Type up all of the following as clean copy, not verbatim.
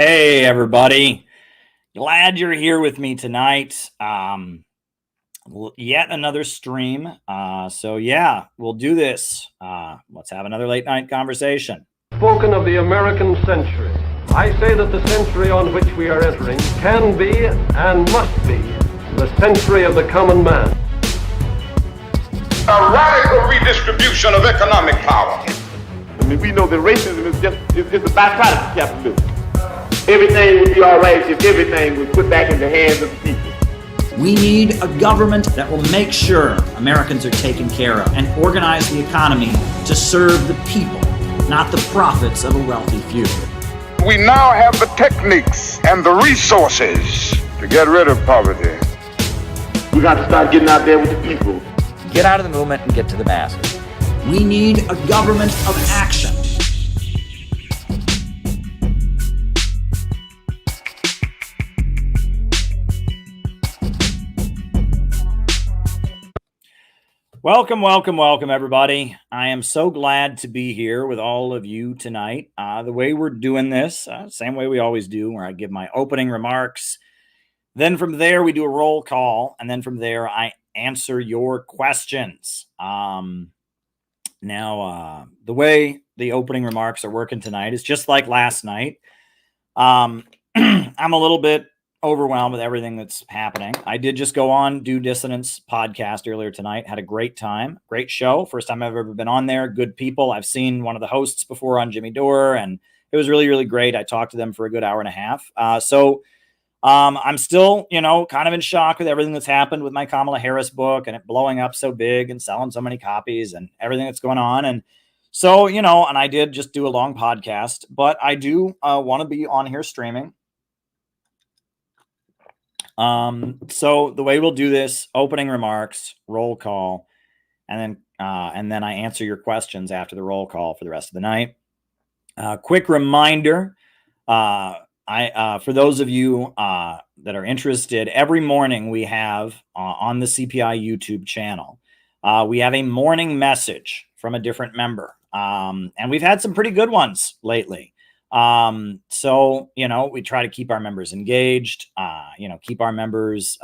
Hey, everybody. Glad you're here with me tonight. Yet another stream. So, yeah, we'll do this. Let's have another late night conversation. Spoken of the American century. I say that the century on which we are entering can be and must be the century of the common man. A radical redistribution of economic power. I mean, we know that racism is a byproduct of capitalism. Everything would be all right if everything was put back in the hands of the people. We need a government that will make sure Americans are taken care of and organize the economy to serve the people, not the profits of a wealthy few. We now have the techniques and the resources to get rid of poverty. We got to start getting out there with the people. Get out of the movement and get to the masses. We need a government of action. Welcome, everybody. I am so glad to be here with all of you tonight. The way we're doing this, same way we always do, where I give my opening remarks. Then from there, we do a roll call. And then from there, I answer your questions. Now, the way the opening remarks are working tonight is just like last night. I'm a little bit overwhelmed with everything that's happening. I did just go on Do Dissonance podcast earlier tonight. Had a great time. Great show. First time I've ever been on there. Good people. I've seen one of the hosts before on Jimmy Dore, and it was really, really great. I talked to them for a good hour and a half. I'm still, kind of in shock with everything that's happened with my Kamala Harris book and it blowing up so big and selling so many copies and everything that's going on. And so, and I did just do a long podcast, but I do want to be on here streaming. So the way we'll do this, opening remarks, roll call, and then I answer your questions after the roll call for the rest of the night. Quick reminder, for those of you that are interested, every morning we have on the CPI YouTube channel, we have a morning message from a different member. And we've had some pretty good ones lately. So, we try to keep our members engaged, keep our members,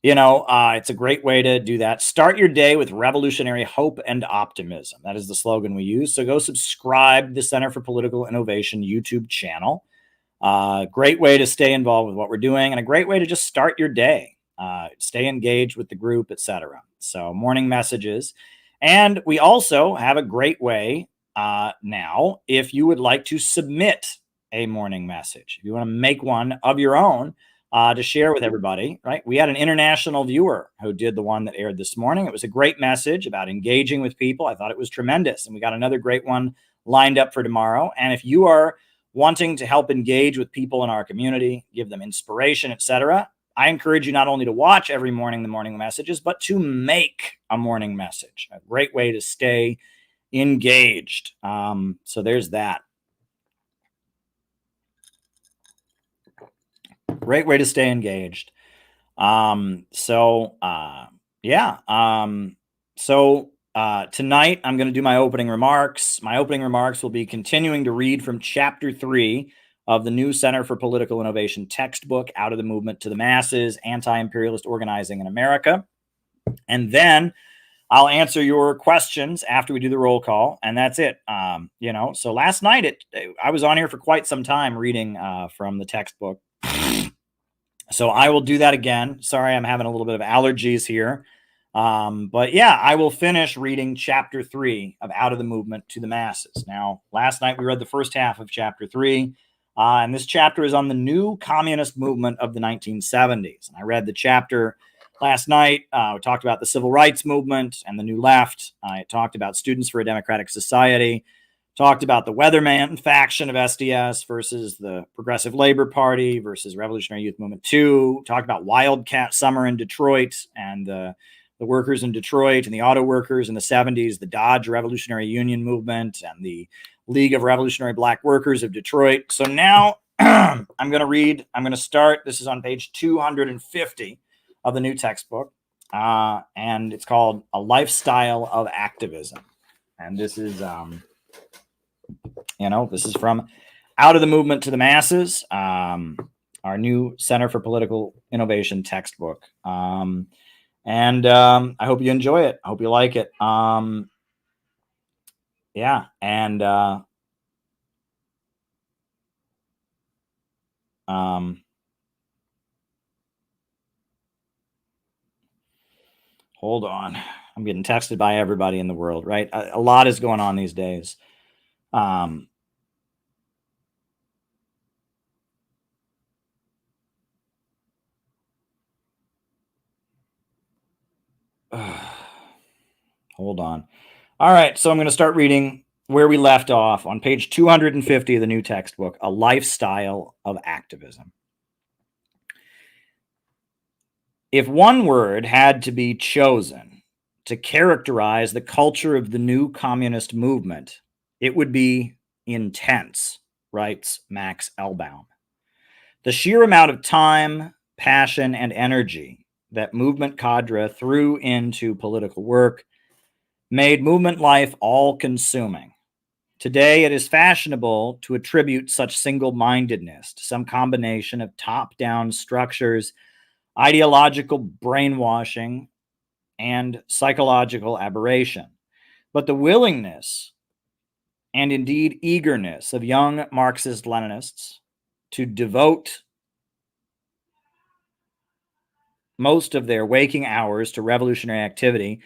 it's a great way to do that. Start your day with revolutionary hope and optimism. That is the slogan we use. So go subscribe to the Center for Political Innovation YouTube channel. Great way to stay involved with what we're doing and a great way to just start your day, stay engaged with the group, etc. So morning messages. And we also have a great way now, if you would like to submit a morning message, if you want to make one of your own to share with everybody, right? We had an international viewer who did the one that aired this morning. It was a great message about engaging with people. I thought it was tremendous. And we got another great one lined up for tomorrow. And if you are wanting to help engage with people in our community, give them inspiration, etc., I encourage you not only to watch every morning the morning messages, but to make a morning message. A great way to stay engaged. So there's that. Great way to stay engaged. Tonight I'm going to do my opening remarks. My opening remarks will be continuing to read from chapter 3 of the new Center for Political Innovation textbook, Out of the Movement to the Masses, Anti-Imperialist Organizing in America. And then I'll answer your questions after we do the roll call, and that's it. So last night I was on here for quite some time reading from the textbook. So I will do that again. Sorry, I'm having a little bit of allergies here. But yeah, I will finish reading chapter 3 of Out of the Movement to the Masses. Now, last night we read the first half of chapter 3, and this chapter is on the new communist movement of the 1970s. And I read the chapter last night. We talked about the civil rights movement and the new left. I talked about Students for a Democratic Society, talked about the Weatherman faction of SDS versus the Progressive Labor Party versus Revolutionary Youth Movement 2, talked about Wildcat Summer in Detroit and the workers in Detroit and the auto workers in the 70s, the Dodge Revolutionary Union movement and the League of Revolutionary Black Workers of Detroit. So now I'm going to start. This is on page 250 of the new textbook. And it's called A Lifestyle of Activism. And this is, this is from Out of the Movement to the Masses, our new Center for Political Innovation textbook. I hope you enjoy it. I hope you like it. Yeah. And hold on. I'm getting texted by everybody in the world, right? A lot is going on these days. Hold on. All right, so I'm going to start reading where we left off on page 250 of the new textbook, A Lifestyle of Activism. If one word had to be chosen to characterize the culture of the new communist movement, it would be intense, writes Max Elbaum. The sheer amount of time, passion, and energy that movement cadre threw into political work made movement life all-consuming. Today, it is fashionable to attribute such single-mindedness to some combination of top-down structures, ideological brainwashing, and psychological aberration. But the willingness and indeed eagerness of young Marxist-Leninists to devote most of their waking hours to revolutionary activity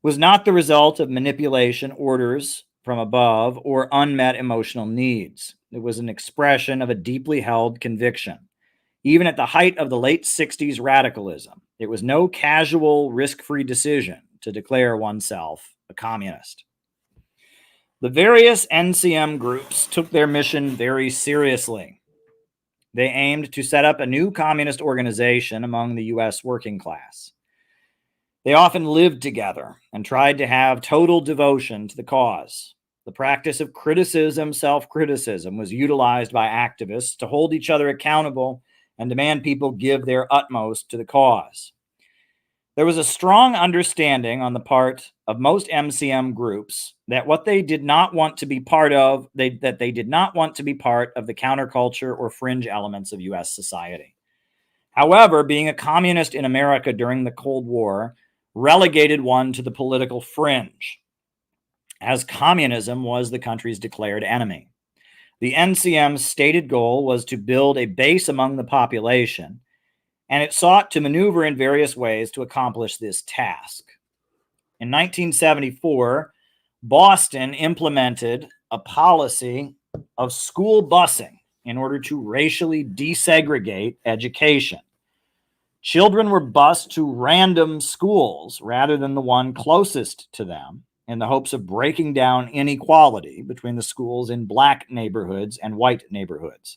was not the result of manipulation, orders from above, or unmet emotional needs. It was an expression of a deeply held conviction. Even at the height of the late 60s radicalism, it was no casual, risk-free decision to declare oneself a communist. The various NCM groups took their mission very seriously. They aimed to set up a new communist organization among the U.S. working class. They often lived together and tried to have total devotion to the cause. The practice of criticism, self-criticism, was utilized by activists to hold each other accountable and demand people give their utmost to the cause. There was a strong understanding on the part of most MCM groups that what they did not want to be part of, they did not want to be part of the counterculture or fringe elements of U.S. society. However, being a communist in America during the Cold War relegated one to the political fringe, as communism was the country's declared enemy. The NCM's stated goal was to build a base among the population, and it sought to maneuver in various ways to accomplish this task. In 1974, Boston implemented a policy of school busing in order to racially desegregate education. Children were bused to random schools rather than the one closest to them, in the hopes of breaking down inequality between the schools in black neighborhoods and white neighborhoods.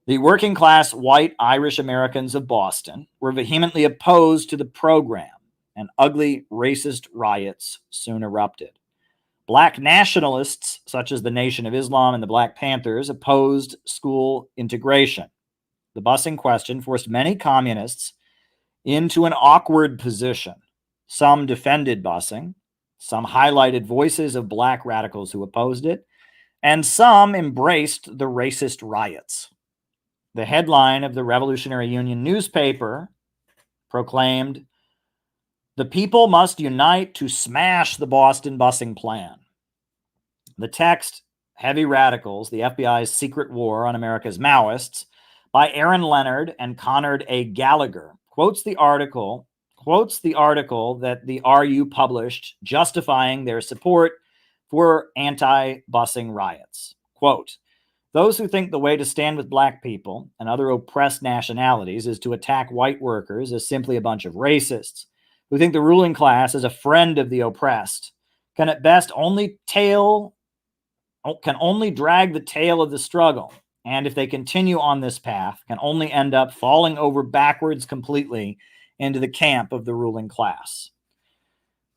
The working class white Irish Americans of Boston were vehemently opposed to the program, and ugly racist riots soon erupted. Black nationalists, such as the Nation of Islam and the Black Panthers, opposed school integration. The busing question forced many communists into an awkward position. Some defended busing, some highlighted voices of black radicals who opposed it, and some embraced the racist riots. The headline of the Revolutionary Union newspaper proclaimed, "The people must unite to smash the Boston busing plan." The text, Heavy Radicals, the FBI's Secret War on America's Maoists, by Aaron Leonard and Conard A. Gallagher, quotes the article that the RU published justifying their support for anti-busing riots. Quote, "Those who think the way to stand with black people and other oppressed nationalities is to attack white workers as simply a bunch of racists, who think the ruling class is a friend of the oppressed, can at best only drag the tail of the struggle, and if they continue on this path, can only end up falling over backwards completely into the camp of the ruling class."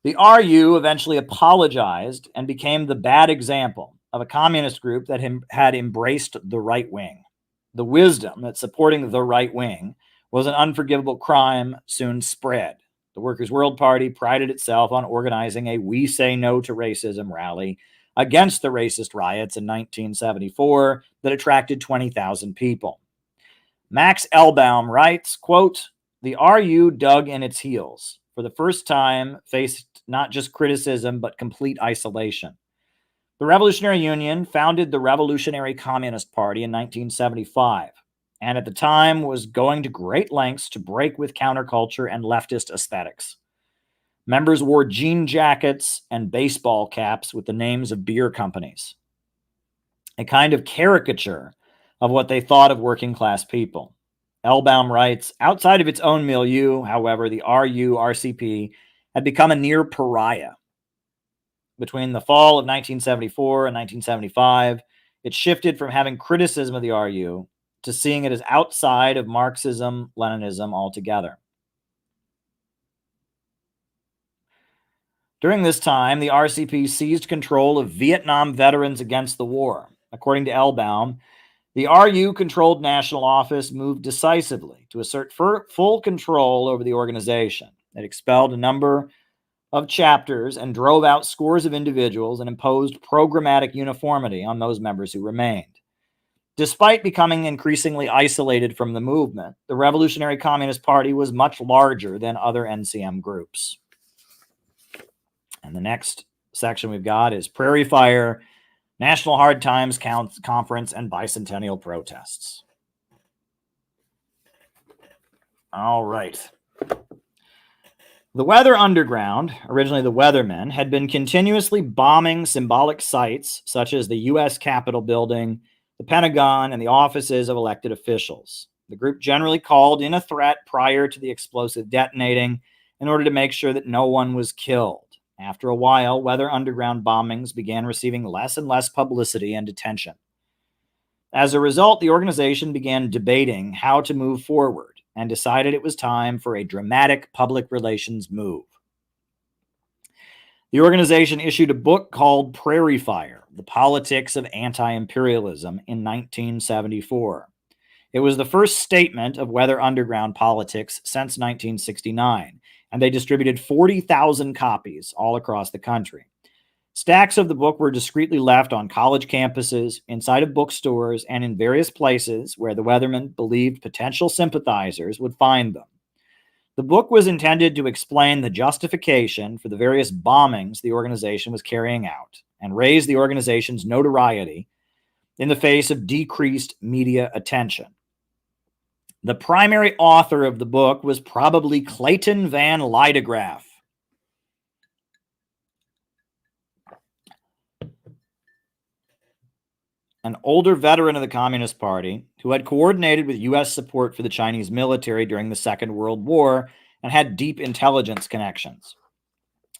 The RU eventually apologized and became the bad example of a communist group that had embraced the right wing. The wisdom that supporting the right wing was an unforgivable crime soon spread. The Workers' World Party prided itself on organizing a "We Say No to Racism" rally against the racist riots in 1974 that attracted 20,000 people. Max Elbaum writes, quote, "The RU dug in its heels. For the first time, faced not just criticism, but complete isolation. The Revolutionary Union founded the Revolutionary Communist Party in 1975, and at the time was going to great lengths to break with counterculture and leftist aesthetics. Members wore jean jackets and baseball caps with the names of beer companies, a kind of caricature of what they thought of working class people." Elbaum writes, outside of its own milieu, however, the RU-RCP had become a near pariah. Between the fall of 1974 and 1975, it shifted from having criticism of the RU to seeing it as outside of Marxism-Leninism altogether. During this time, the RCP seized control of Vietnam veterans against the war. According to Elbaum, the RU-controlled national office moved decisively to assert full control over the organization. It expelled a number of chapters and drove out scores of individuals and imposed programmatic uniformity on those members who remained. Despite becoming increasingly isolated from the movement, the Revolutionary Communist Party was much larger than other NCM groups. And the next section we've got is Prairie Fire, National Hard Times Conference, and Bicentennial protests. All right. The Weather Underground, originally the Weathermen, had been continuously bombing symbolic sites such as the U.S. Capitol building, the Pentagon, and the offices of elected officials. The group generally called in a threat prior to the explosive detonating in order to make sure that no one was killed. After a while, Weather Underground bombings began receiving less and less publicity and attention. As a result, the organization began debating how to move forward and decided it was time for a dramatic public relations move. The organization issued a book called Prairie Fire, The Politics of Anti-Imperialism in 1974. It was the first statement of Weather Underground politics since 1969, and they distributed 40,000 copies all across the country. Stacks of the book were discreetly left on college campuses, inside of bookstores, and in various places where the Weathermen believed potential sympathizers would find them. The book was intended to explain the justification for the various bombings the organization was carrying out and raise the organization's notoriety in the face of decreased media attention. The primary author of the book was probably Clayton Van Litograph. An older veteran of the Communist Party who had coordinated with U.S. support for the Chinese military during the Second World War and had deep intelligence connections.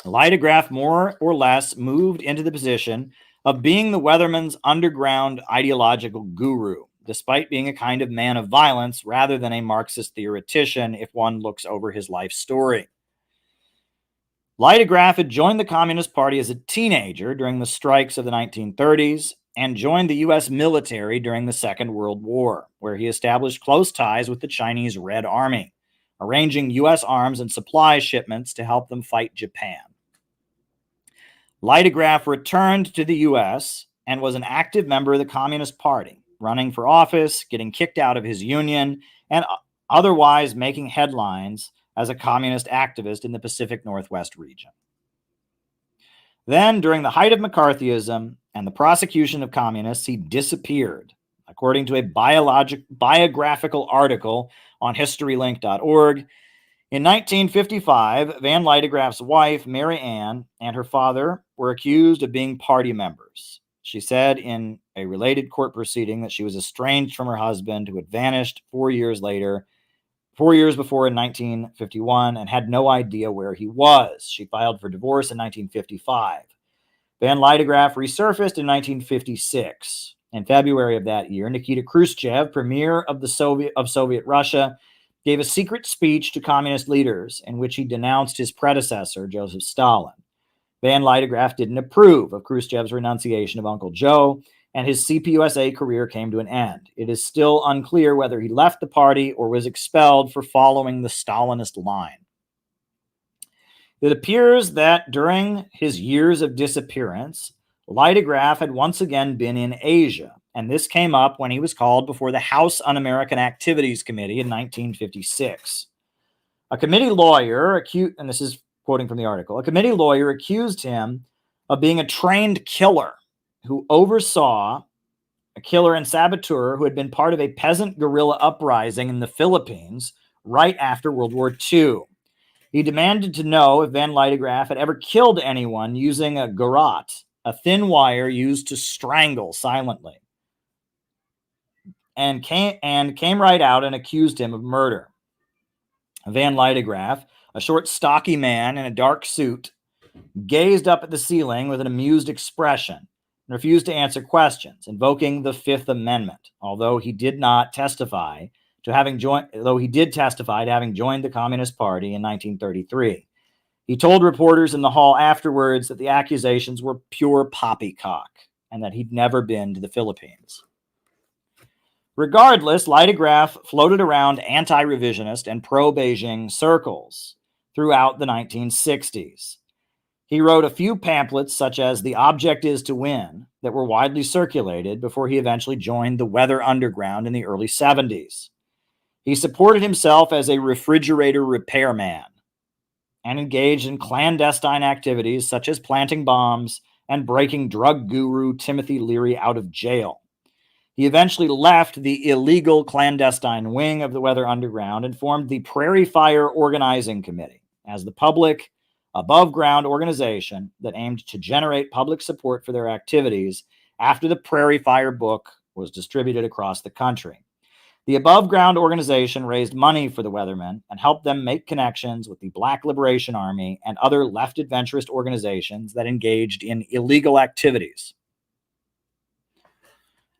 Litograph more or less moved into the position of being the Weathermen's underground ideological guru, despite being a kind of man of violence rather than a Marxist theoretician if one looks over his life story. Litograph had joined the Communist Party as a teenager during the strikes of the 1930s and joined the U.S. military during the Second World War, where he established close ties with the Chinese Red Army, arranging U.S. arms and supply shipments to help them fight Japan. Litograph returned to the U.S. and was an active member of the Communist Party, running for office, getting kicked out of his union, and otherwise making headlines as a communist activist in the Pacific Northwest region. Then, during the height of McCarthyism and the prosecution of communists, he disappeared. According to a biographical article on historylink.org, in 1955, Van Litograph's wife, Mary Ann, and her father were accused of being party members. She said in a related court proceeding that she was estranged from her husband, who had vanished 4 years before in 1951, and had no idea where he was. She filed for divorce in 1955. Van Litograph resurfaced in 1956. In February of that year, Nikita Khrushchev, premier of Soviet Russia, gave a secret speech to communist leaders in which he denounced his predecessor, Joseph Stalin. Van Litograph didn't approve of Khrushchev's renunciation of Uncle Joe, and his CPUSA career came to an end. It is still unclear whether he left the party or was expelled for following the Stalinist line. It appears that during his years of disappearance, Litograph had once again been in Asia, and this came up when he was called before the House Un-American Activities Committee in 1956. A committee lawyer and this is quoting from the article, a committee lawyer accused him of being a trained killer who oversaw a killer and saboteur who had been part of a peasant guerrilla uprising in the Philippines right after World War II. He demanded to know if Van Litograph had ever killed anyone using a garrote, a thin wire used to strangle silently, and came right out and accused him of murder. Van Litograph, a short, stocky man in a dark suit, gazed up at the ceiling with an amused expression and refused to answer questions, invoking the Fifth Amendment, although he did testify to having joined the Communist Party in 1933. He told reporters in the hall afterwards that the accusations were pure poppycock and that he'd never been to the Philippines. Regardless, Litograph floated around anti-revisionist and pro-Beijing circles throughout the 1960s. He wrote a few pamphlets such as The Object Is to Win that were widely circulated before he eventually joined the Weather Underground in the early 70s. He supported himself as a refrigerator repairman and engaged in clandestine activities such as planting bombs and breaking drug guru Timothy Leary out of jail. He eventually left the illegal clandestine wing of the Weather Underground and formed the Prairie Fire Organizing Committee as the public, above-ground organization that aimed to generate public support for their activities after the Prairie Fire book was distributed across the country. The above-ground organization raised money for the Weathermen and helped them make connections with the Black Liberation Army and other left adventurist organizations that engaged in illegal activities.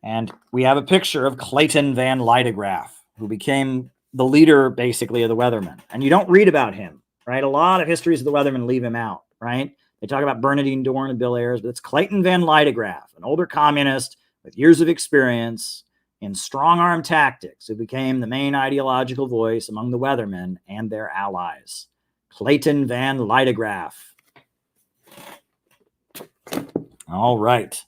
And we have a picture of Clayton Van Litograph, who became the leader, basically, of the Weathermen. And you don't read about him, right? A lot of histories of the Weathermen leave him out, right? They talk about Bernadine Dorn and Bill Ayers, but it's Clayton Van Litograph, an older communist with years of experience in strong-arm tactics, who became the main ideological voice among the Weathermen and their allies. Clayton Van Litograph. All right.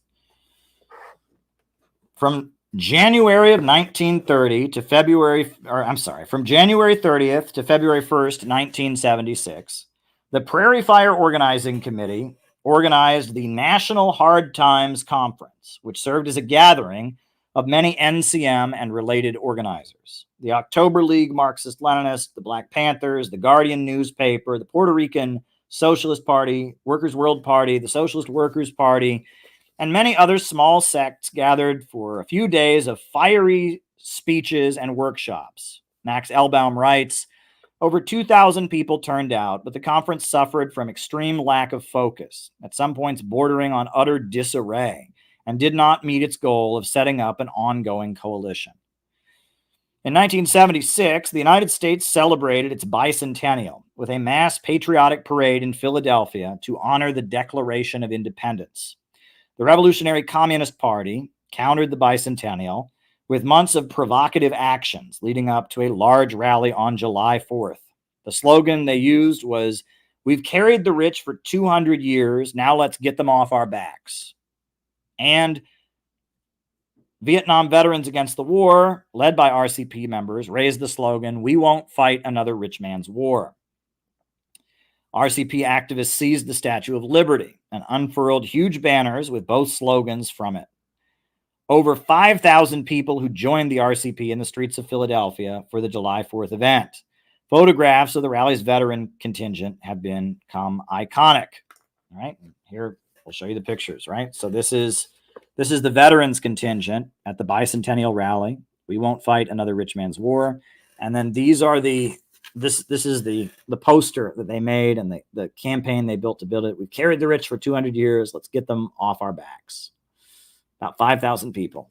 From January of 1930 to from January 30th to February 1st, 1976, the Prairie Fire Organizing Committee organized the National Hard Times Conference, which served as a gathering of many NCM and related organizers. The October League Marxist-Leninists, the Black Panthers, the Guardian newspaper, the Puerto Rican Socialist Party, Workers' World Party, the Socialist Workers' Party, and many other small sects gathered for a few days of fiery speeches and workshops. Max Elbaum writes, over 2,000 people turned out, but the conference suffered from extreme lack of focus, at some points bordering on utter disarray, and did not meet its goal of setting up an ongoing coalition. In 1976, the United States celebrated its bicentennial with a mass patriotic parade in Philadelphia to honor the Declaration of Independence. The Revolutionary Communist Party countered the bicentennial with months of provocative actions leading up to a large rally on July 4th. The slogan they used was, "We've carried the rich for 200 years, now let's get them off our backs." And Vietnam Veterans Against the War, led by RCP members, raised the slogan, "We won't fight another rich man's war." RCP activists seized the Statue of Liberty and unfurled huge banners with both slogans from it. Over 5,000 people who joined the RCP in the streets of Philadelphia for the July 4th event. Photographs of the rally's veteran contingent have become iconic. All right, here we'll show you the pictures, right? So this is the veterans contingent at the bicentennial rally. We won't fight another rich man's war. And then these are this is the poster that they made and the campaign they built to build it. We've carried the rich for 200 years. Let's get them off our backs. About 5,000 people.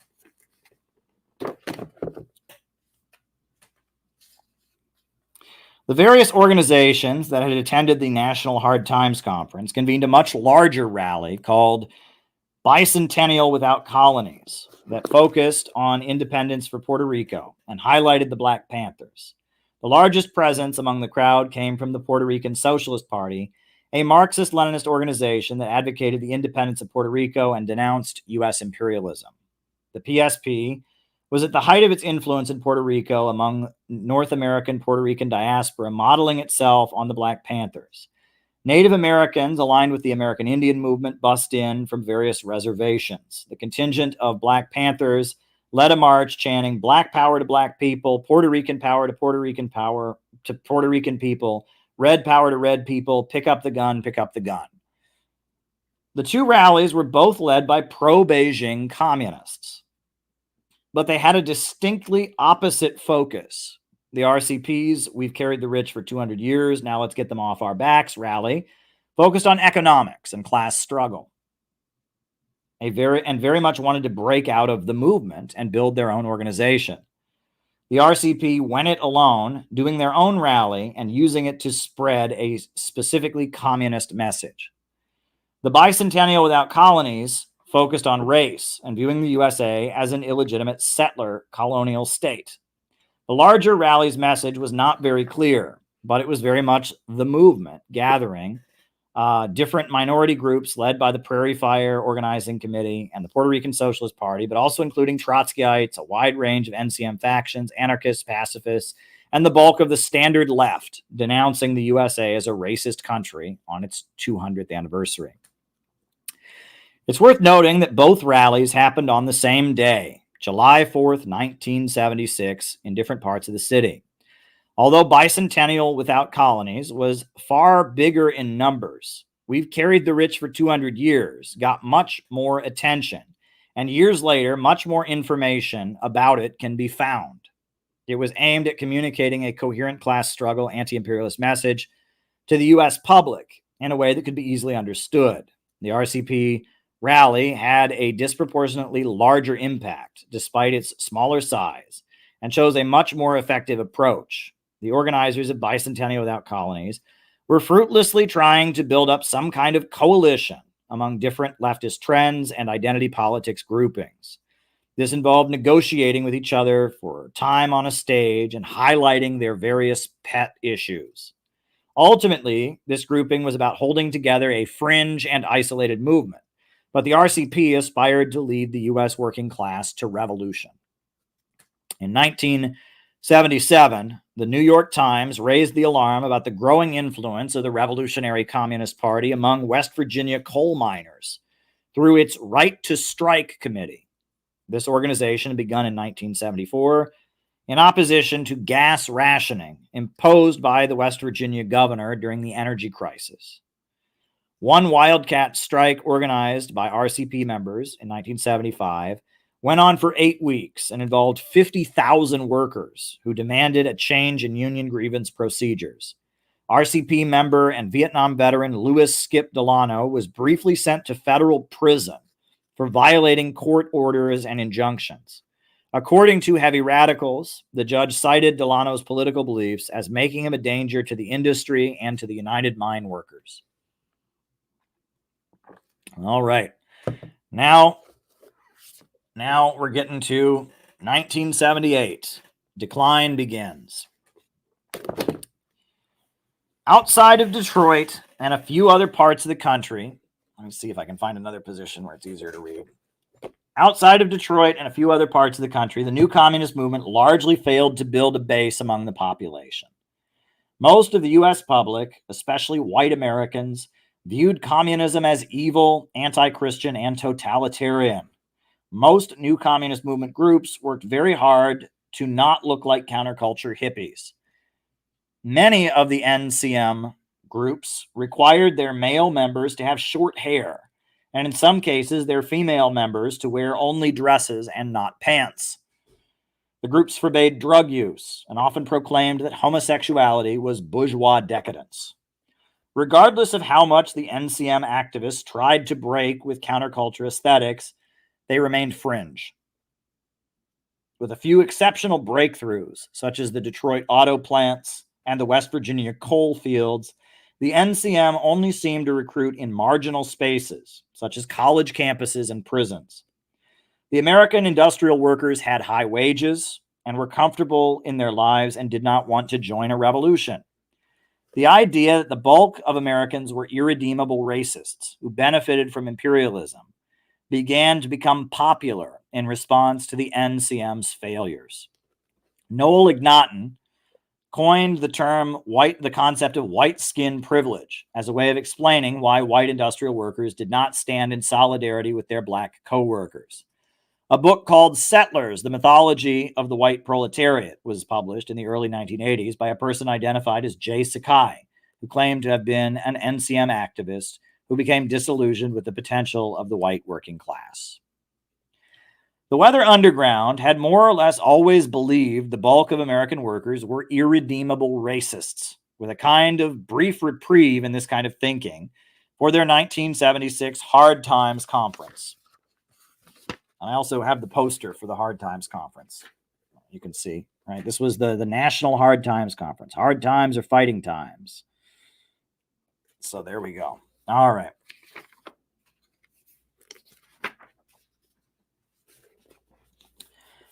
The various organizations that had attended the National Hard Times Conference convened a much larger rally called Bicentennial Without Colonies that focused on independence for Puerto Rico and highlighted the Black Panthers. The largest presence among the crowd came from the Puerto Rican Socialist Party a Marxist-Leninist organization that advocated the independence of Puerto Rico and denounced U.S. imperialism. The PSP was at the height of its influence in Puerto Rico among North American Puerto Rican diaspora, modeling itself on the Black Panthers. Native Americans aligned with the American Indian movement bussed in from various reservations. The contingent of Black Panthers led a march chanting "Black power to Black people, Puerto Rican power to Puerto Rican power to Puerto Rican people, red power to red people, pick up the gun, pick up the gun." The two rallies were both led by pro-Beijing communists, but they had a distinctly opposite focus. The RCP's "We've carried the rich for 200 years, now let's get them off our backs" rally focused on economics and class struggle. Very much wanted to break out of the movement and build their own organization. The RCP went it alone, doing their own rally and using it to spread a specifically communist message. The Bicentennial without Colonies focused on race and viewing the USA as an illegitimate settler colonial state. The larger rally's message was not very clear, but it was very much the movement gathering different minority groups led by the Prairie Fire Organizing Committee and the Puerto Rican Socialist Party, but also including Trotskyites, a wide range of NCM factions, anarchists, pacifists, and the bulk of the standard left, denouncing the USA as a racist country on its 200th anniversary. It's worth noting that both rallies happened on the same day, July 4th, 1976, in different parts of the city. Although Bicentennial without Colonies was far bigger in numbers, "We've carried the rich for 200 years, got much more attention, and years later, much more information about it can be found. It was aimed at communicating a coherent class struggle, anti-imperialist message to the U.S. public in a way that could be easily understood. The RCP rally had a disproportionately larger impact, despite its smaller size, and chose a much more effective approach. The organizers of Bicentennial without Colonies were fruitlessly trying to build up some kind of coalition among different leftist trends and identity politics groupings. This involved negotiating with each other for time on a stage and highlighting their various pet issues. Ultimately, this grouping was about holding together a fringe and isolated movement, but the RCP aspired to lead the U.S. working class to revolution. In 1977, the New York Times raised the alarm about the growing influence of the Revolutionary Communist Party among West Virginia coal miners through its Right to Strike Committee. This organization had begun in 1974 in opposition to gas rationing imposed by the West Virginia governor during the energy crisis. One wildcat strike organized by RCP members in 1975 went on for 8 weeks and involved 50,000 workers who demanded a change in union grievance procedures. RCP member and Vietnam veteran Louis Skip Delano was briefly sent to federal prison for violating court orders and injunctions. According to heavy radicals, the judge cited Delano's political beliefs as making him a danger to the industry and to the United Mine Workers. All right. Now we're getting to 1978. Decline begins. Outside of Detroit and a few other parts of the country, let me see if I can find another position where it's easier to read. Outside of Detroit and a few other parts of the country, the new communist movement largely failed to build a base among the population. Most of the U.S. public, especially white Americans, viewed communism as evil, anti-Christian, and totalitarian. Most new communist movement groups worked very hard to not look like counterculture hippies. Many of the NCM groups required their male members to have short hair, and in some cases, their female members to wear only dresses and not pants. The groups forbade drug use and often proclaimed that homosexuality was bourgeois decadence. Regardless of how much the NCM activists tried to break with counterculture aesthetics, they remained fringe. With a few exceptional breakthroughs, such as the Detroit auto plants and the West Virginia coal fields, the NCM only seemed to recruit in marginal spaces, such as college campuses and prisons. The American industrial workers had high wages and were comfortable in their lives and did not want to join a revolution. The idea that the bulk of Americans were irredeemable racists who benefited from imperialism began to become popular in response to the NCM's failures. Noel Ignatin coined the concept of white skin privilege as a way of explaining why white industrial workers did not stand in solidarity with their black co-workers. A book called Settlers, The Mythology of the White Proletariat was published in the early 1980s by a person identified as Jay Sakai, who claimed to have been an NCM activist who became disillusioned with the potential of the white working class. The Weather Underground had more or less always believed the bulk of American workers were irredeemable racists, with a kind of brief reprieve in this kind of thinking for their 1976 Hard Times Conference. And I also have the poster for the Hard Times Conference. You can see, right? This was the National Hard Times Conference. Hard times are fighting times. So there we go. All right.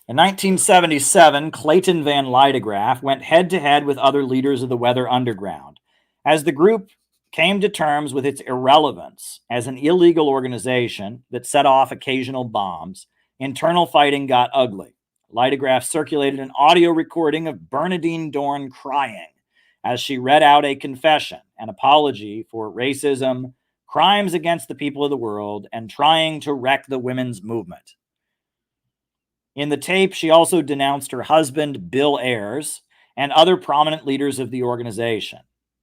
In 1977, Clayton Van Litograph went head-to-head with other leaders of the Weather Underground as the group came to terms with its irrelevance as an illegal organization that set off occasional bombs. Internal fighting got ugly. Litograph circulated an audio recording of Bernadine Dorn crying as she read out a confession, an apology for racism, crimes against the people of the world, and trying to wreck the women's movement. In the tape, she also denounced her husband, Bill Ayers, and other prominent leaders of the organization.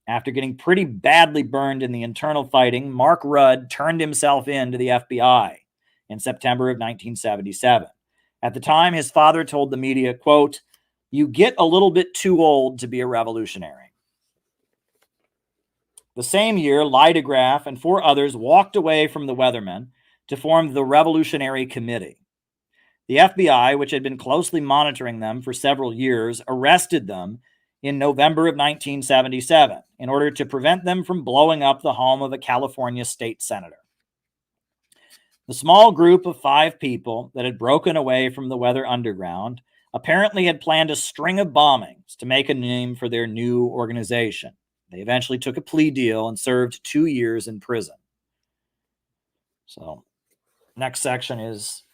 After getting pretty badly burned in the internal fighting, Mark Rudd turned himself in to the FBI in September of 1977. At the time, his father told the media, quote, "You get a little bit too old to be a revolutionary." The same year, Litograph and 4 others walked away from the Weathermen to form the Revolutionary Committee. The FBI, which had been closely monitoring them for several years, arrested them in November of 1977 in order to prevent them from blowing up the home of a California state senator. The small group of 5 people that had broken away from the Weather Underground apparently had planned a string of bombings to make a name for their new organization. They eventually took a plea deal and served 2 years in prison. So, next section is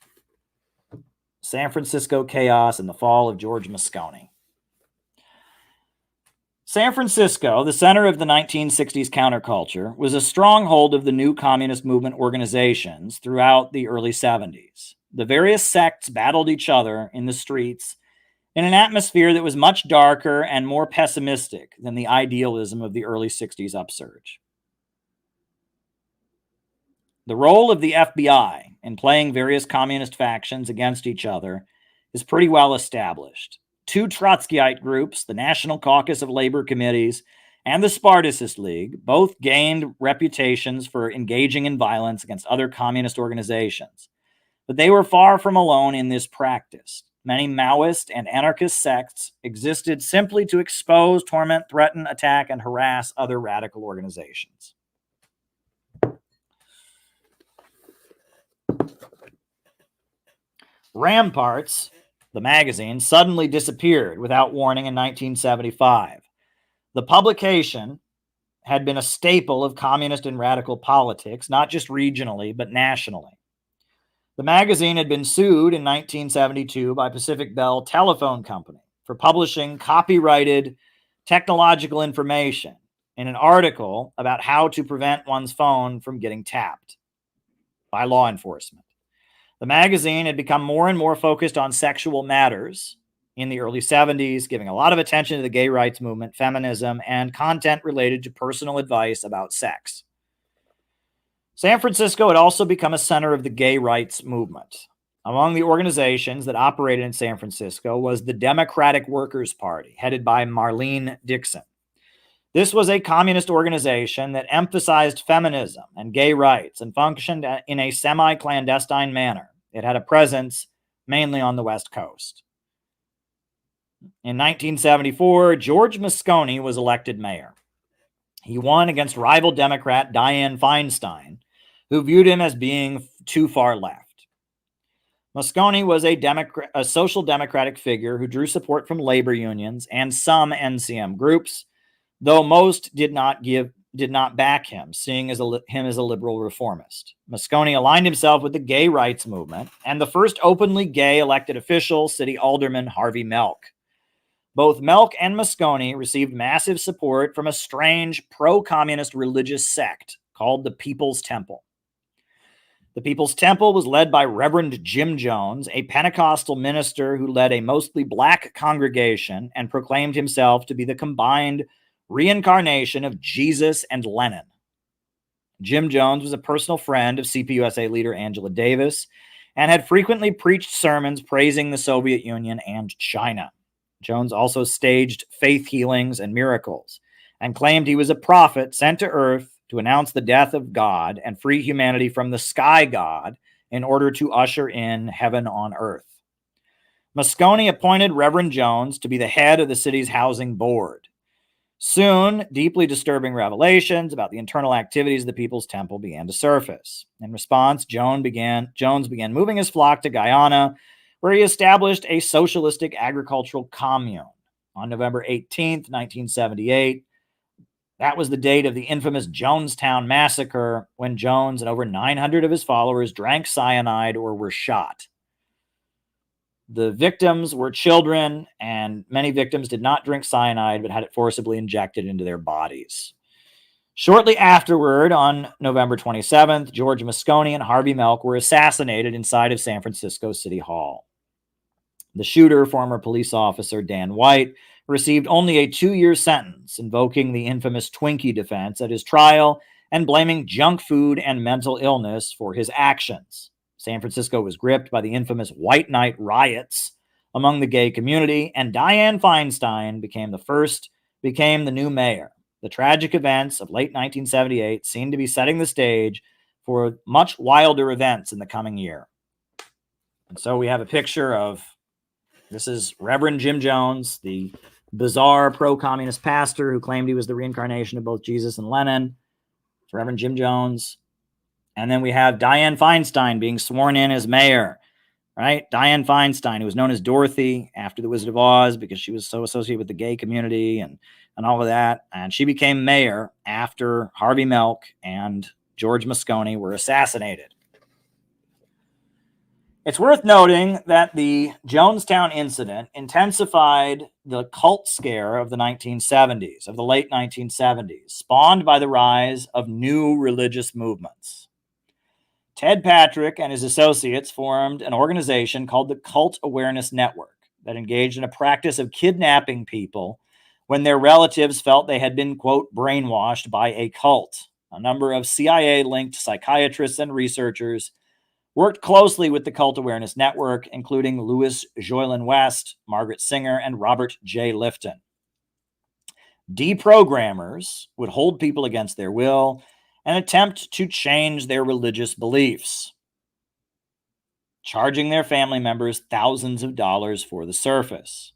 San Francisco chaos and the fall of George Moscone. San Francisco, the center of the 1960s counterculture, was a stronghold of the new communist movement organizations throughout the early 70s. The various sects battled each other in the streets in an atmosphere that was much darker and more pessimistic than the idealism of the early 60s upsurge. The role of the FBI in playing various communist factions against each other is pretty well established. 2 Trotskyite groups, the National Caucus of Labor Committees and the Spartacist League, both gained reputations for engaging in violence against other communist organizations. But they were far from alone in this practice. Many Maoist and anarchist sects existed simply to expose, torment, threaten, attack, and harass other radical organizations. Ramparts, the magazine, suddenly disappeared without warning in 1975. The publication had been a staple of communist and radical politics, not just regionally, but nationally. The magazine had been sued in 1972 by Pacific Bell Telephone Company for publishing copyrighted technological information in an article about how to prevent one's phone from getting tapped by law enforcement. The magazine had become more and more focused on sexual matters in the early 70s, giving a lot of attention to the gay rights movement, feminism, and content related to personal advice about sex. San Francisco had also become a center of the gay rights movement. Among the organizations that operated in San Francisco was the Democratic Workers' Party, headed by Marlene Dixon. This was a communist organization that emphasized feminism and gay rights and functioned in a semi-clandestine manner. It had a presence mainly on the West Coast. In 1974, George Moscone was elected mayor. He won against rival Democrat Dianne Feinstein, who viewed him as being too far left. Moscone was a social democratic figure who drew support from labor unions and some NCM groups, though most did not back him, seeing him as a liberal reformist. Moscone aligned himself with the gay rights movement and the first openly gay elected official, City Alderman Harvey Milk. Both Milk and Moscone received massive support from a strange pro-communist religious sect called the People's Temple. The People's Temple was led by Reverend Jim Jones, a Pentecostal minister who led a mostly black congregation and proclaimed himself to be the combined reincarnation of Jesus and Lenin. Jim Jones was a personal friend of CPUSA leader Angela Davis and had frequently preached sermons praising the Soviet Union and China. Jones also staged faith healings and miracles and claimed he was a prophet sent to Earth to announce the death of God and free humanity from the sky god in order to usher in heaven on earth. Moscone appointed Reverend Jones to be the head of the city's housing board. Soon, deeply disturbing revelations about the internal activities of the People's Temple began to surface. In response, Jones began moving his flock to Guyana, where he established a socialistic agricultural commune. On November 18th, 1978, that was the date of the infamous Jonestown massacre, when Jones and over 900 of his followers drank cyanide or were shot. The victims were children, and many victims did not drink cyanide but had it forcibly injected into their bodies. Shortly afterward, on November 27th, George Moscone and Harvey Milk were assassinated inside of San Francisco City Hall. The shooter, former police officer Dan White, received only a 2-year sentence, invoking the infamous Twinkie defense at his trial and blaming junk food and mental illness for his actions. San Francisco was gripped by the infamous White Night riots among the gay community, and Dianne Feinstein became the new mayor. The tragic events of late 1978 seemed to be setting the stage for much wilder events in the coming year. And so we have a picture of, this is Reverend Jim Jones, the bizarre pro-communist pastor who claimed he was the reincarnation of both Jesus and Lenin. It's Reverend Jim Jones. And then we have Dianne Feinstein being sworn in as mayor, right? Dianne Feinstein, who was known as Dorothy after The Wizard of Oz because she was so associated with the gay community and all of that. And she became mayor after Harvey Milk and George Moscone were assassinated. It's worth noting that the Jonestown incident intensified the cult scare of the 1970s, of the late 1970s, spawned by the rise of new religious movements. Ted Patrick and his associates formed an organization called the Cult Awareness Network that engaged in a practice of kidnapping people when their relatives felt they had been, quote, brainwashed by a cult. A number of CIA-linked psychiatrists and researchers worked closely with the Cult Awareness Network, including Louis Joylin West, Margaret Singer, and Robert J. Lifton. Deprogrammers would hold people against their will and attempt to change their religious beliefs, charging their family members thousands of dollars for the service.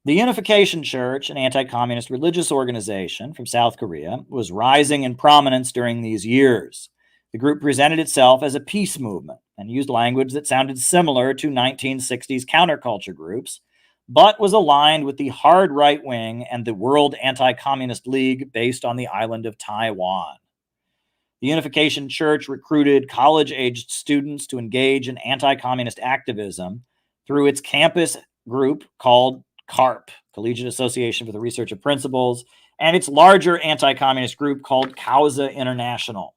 The Unification Church, an anti-communist religious organization from South Korea, was rising in prominence during these years. The group presented itself as a peace movement and used language that sounded similar to 1960s counterculture groups, but was aligned with the hard right wing and the World Anti-Communist League based on the island of Taiwan. The Unification Church recruited college-aged students to engage in anti-communist activism through its campus group called CARP, Collegiate Association for the Research of Principles, and its larger anti-communist group called Causa International.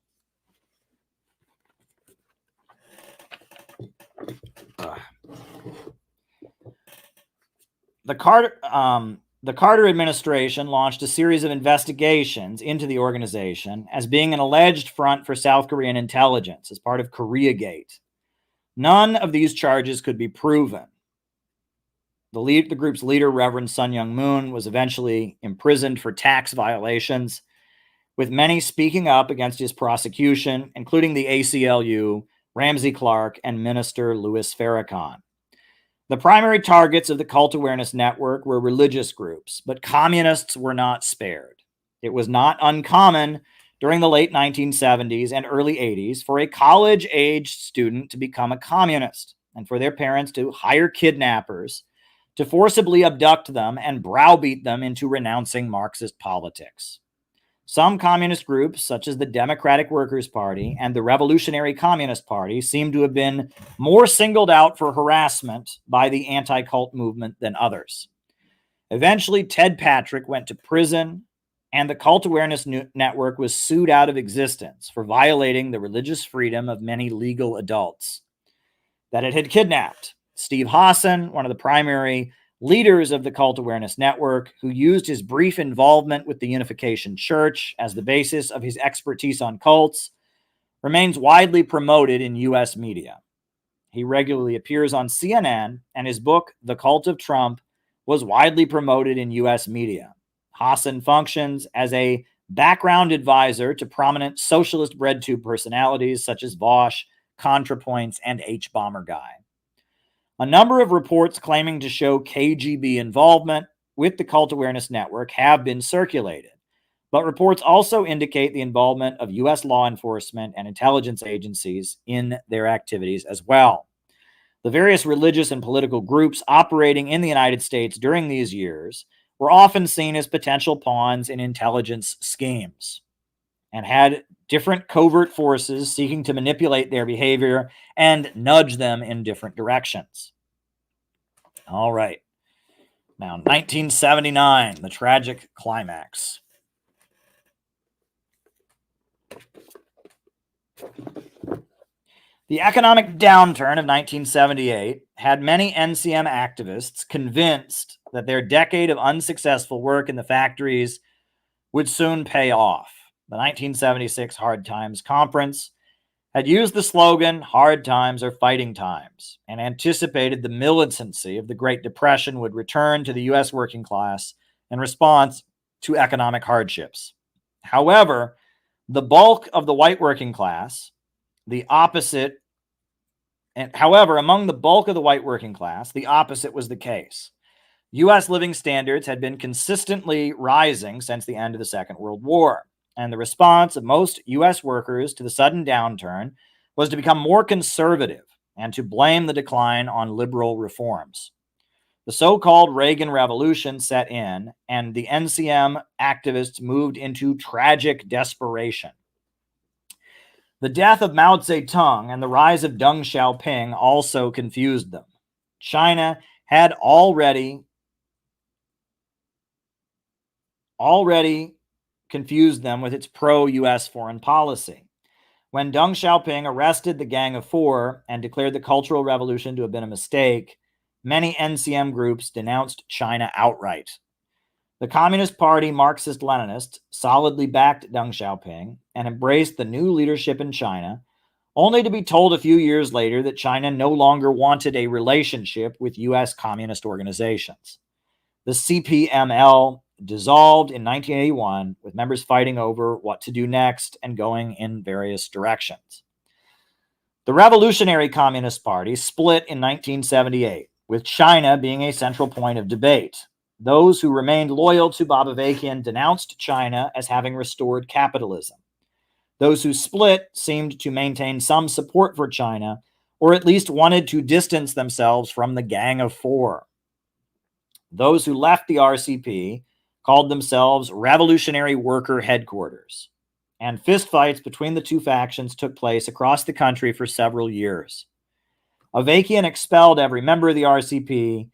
The Carter administration launched a series of investigations into the organization as being an alleged front for South Korean intelligence as part of Koreagate. None of these charges could be proven. The group's leader, Reverend Sun Young Moon, was eventually imprisoned for tax violations, with many speaking up against his prosecution, including the ACLU, Ramsey Clark, and Minister Louis Farrakhan. The primary targets of the Cult Awareness Network were religious groups, but communists were not spared. It was not uncommon during the late 1970s and early 80s for a college-aged student to become a communist and for their parents to hire kidnappers to forcibly abduct them and browbeat them into renouncing Marxist politics. Some communist groups, such as the Democratic Workers' Party and the Revolutionary Communist Party, seem to have been more singled out for harassment by the anti-cult movement than others. Eventually, Ted Patrick went to prison, and the Cult Awareness Network was sued out of existence for violating the religious freedom of many legal adults that it had kidnapped. Steve Hassan, one of the primary leaders of the Cult Awareness Network, who used his brief involvement with the Unification Church as the basis of his expertise on cults, remains widely promoted in U.S. media. He regularly appears on CNN, and his book, The Cult of Trump, was widely promoted in U.S. media. Hassan functions as a background advisor to prominent socialist breadtube personalities such as Vosh, ContraPoints, and H-Bomber Guy. A number of reports claiming to show KGB involvement with the Cult Awareness Network have been circulated, but reports also indicate the involvement of U.S. law enforcement and intelligence agencies in their activities as well. The various religious and political groups operating in the United States during these years were often seen as potential pawns in intelligence schemes and had different covert forces seeking to manipulate their behavior and nudge them in different directions. All right. Now, 1979, the tragic climax. The economic downturn of 1978 had many NCM activists convinced that their decade of unsuccessful work in the factories would soon pay off. The 1976 Hard Times Conference had used the slogan, "Hard times are fighting times," and anticipated the militancy of the Great Depression would return to the U.S. working class in response to economic hardships. However, the bulk of the white working class, among the bulk of the white working class, the opposite was the case. U.S. living standards had been consistently rising since the end of the Second World War, and the response of most U.S. workers to the sudden downturn was to become more conservative and to blame the decline on liberal reforms. The so-called Reagan Revolution set in, and the NCM activists moved into tragic desperation. The death of Mao Zedong and the rise of Deng Xiaoping also confused them. China had already confused them with its pro-U.S. foreign policy. When Deng Xiaoping arrested the Gang of Four and declared the Cultural Revolution to have been a mistake, many NCM groups denounced China outright. The Communist Party Marxist-Leninists solidly backed Deng Xiaoping and embraced the new leadership in China, only to be told a few years later that China no longer wanted a relationship with U.S. communist organizations. The CPML dissolved in 1981, with members fighting over what to do next and going in various directions. The Revolutionary Communist Party split in 1978, with China being a central point of debate. Those who remained loyal to Babavekian denounced China as having restored capitalism. Those who split seemed to maintain some support for China, or at least wanted to distance themselves from the Gang of Four. Those who left the RCP called themselves Revolutionary Worker Headquarters, and fistfights between the two factions took place across the country for several years. Avakian expelled every member of the RCP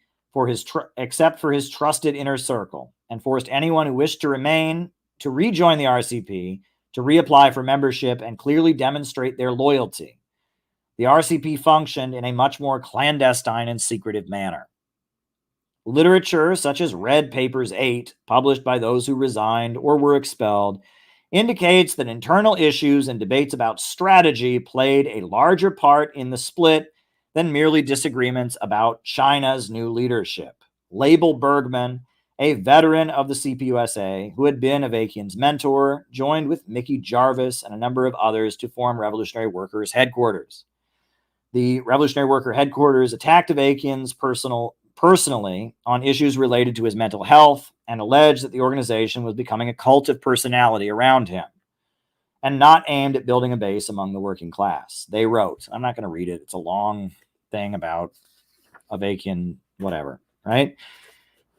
except for his trusted inner circle, and forced anyone who wished to rejoin the RCP to reapply for membership and clearly demonstrate their loyalty. The RCP functioned in a much more clandestine and secretive manner. Literature such as Red Papers 8, published by those who resigned or were expelled, indicates that internal issues and debates about strategy played a larger part in the split than merely disagreements about China's new leadership. Label Bergman, a veteran of the CPUSA, who had been Avakian's mentor, joined with Mickey Jarvis and a number of others to form Revolutionary Workers Headquarters. The Revolutionary Worker Headquarters attacked Avakian's personally on issues related to his mental health and alleged that the organization was becoming a cult of personality around him and not aimed at building a base among the working class. They wrote, I'm not going to read it, it's a long thing about Avakian, whatever, right?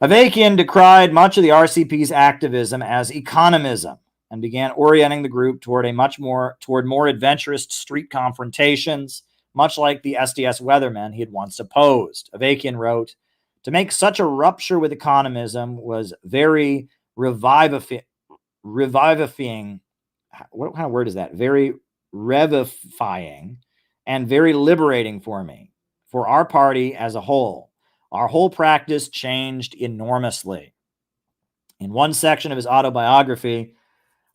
Avakian decried much of the RCP's activism as economism and began orienting the group toward more adventurous street confrontations, much like the SDS Weathermen he had once opposed. Avakian wrote, "To make such a rupture with economism was very revivifying. What kind of word is that? Very revivifying and very liberating for me, for our party as a whole. Our whole practice changed enormously." In one section of his autobiography,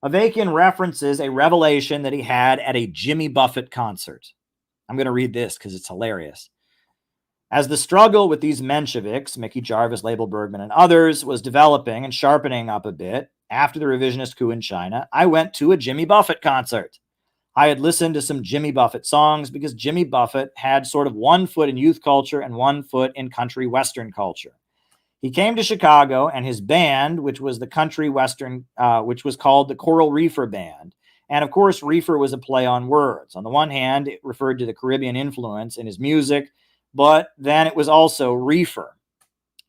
Avakian references a revelation that he had at a Jimmy Buffett concert. I'm going to read this because it's hilarious. As the struggle with these Mensheviks, Mickey Jarvis, Label Bergman, and others, was developing and sharpening up a bit after the revisionist coup in China, I went to a Jimmy Buffett concert. I had listened to some Jimmy Buffett songs because Jimmy Buffett had sort of one foot in youth culture and one foot in country western culture. He came to Chicago, and his band, which was the country western, which was called the Coral Reefer Band. And of course, reefer was a play on words. On the one hand, it referred to the Caribbean influence in his music, but then it was also reefer.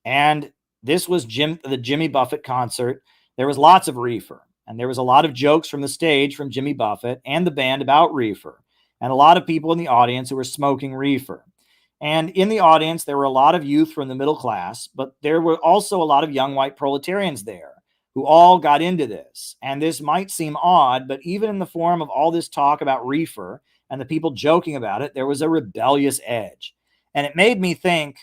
And this was the Jimmy Buffett concert. There was lots of reefer, and there was a lot of jokes from the stage from Jimmy Buffett and the band about reefer, and a lot of people in the audience who were smoking reefer. And in the audience, there were a lot of youth from the middle class, but there were also a lot of young white proletarians there who all got into this. And this might seem odd, but even in the form of all this talk about reefer and the people joking about it, there was a rebellious edge. And it made me think,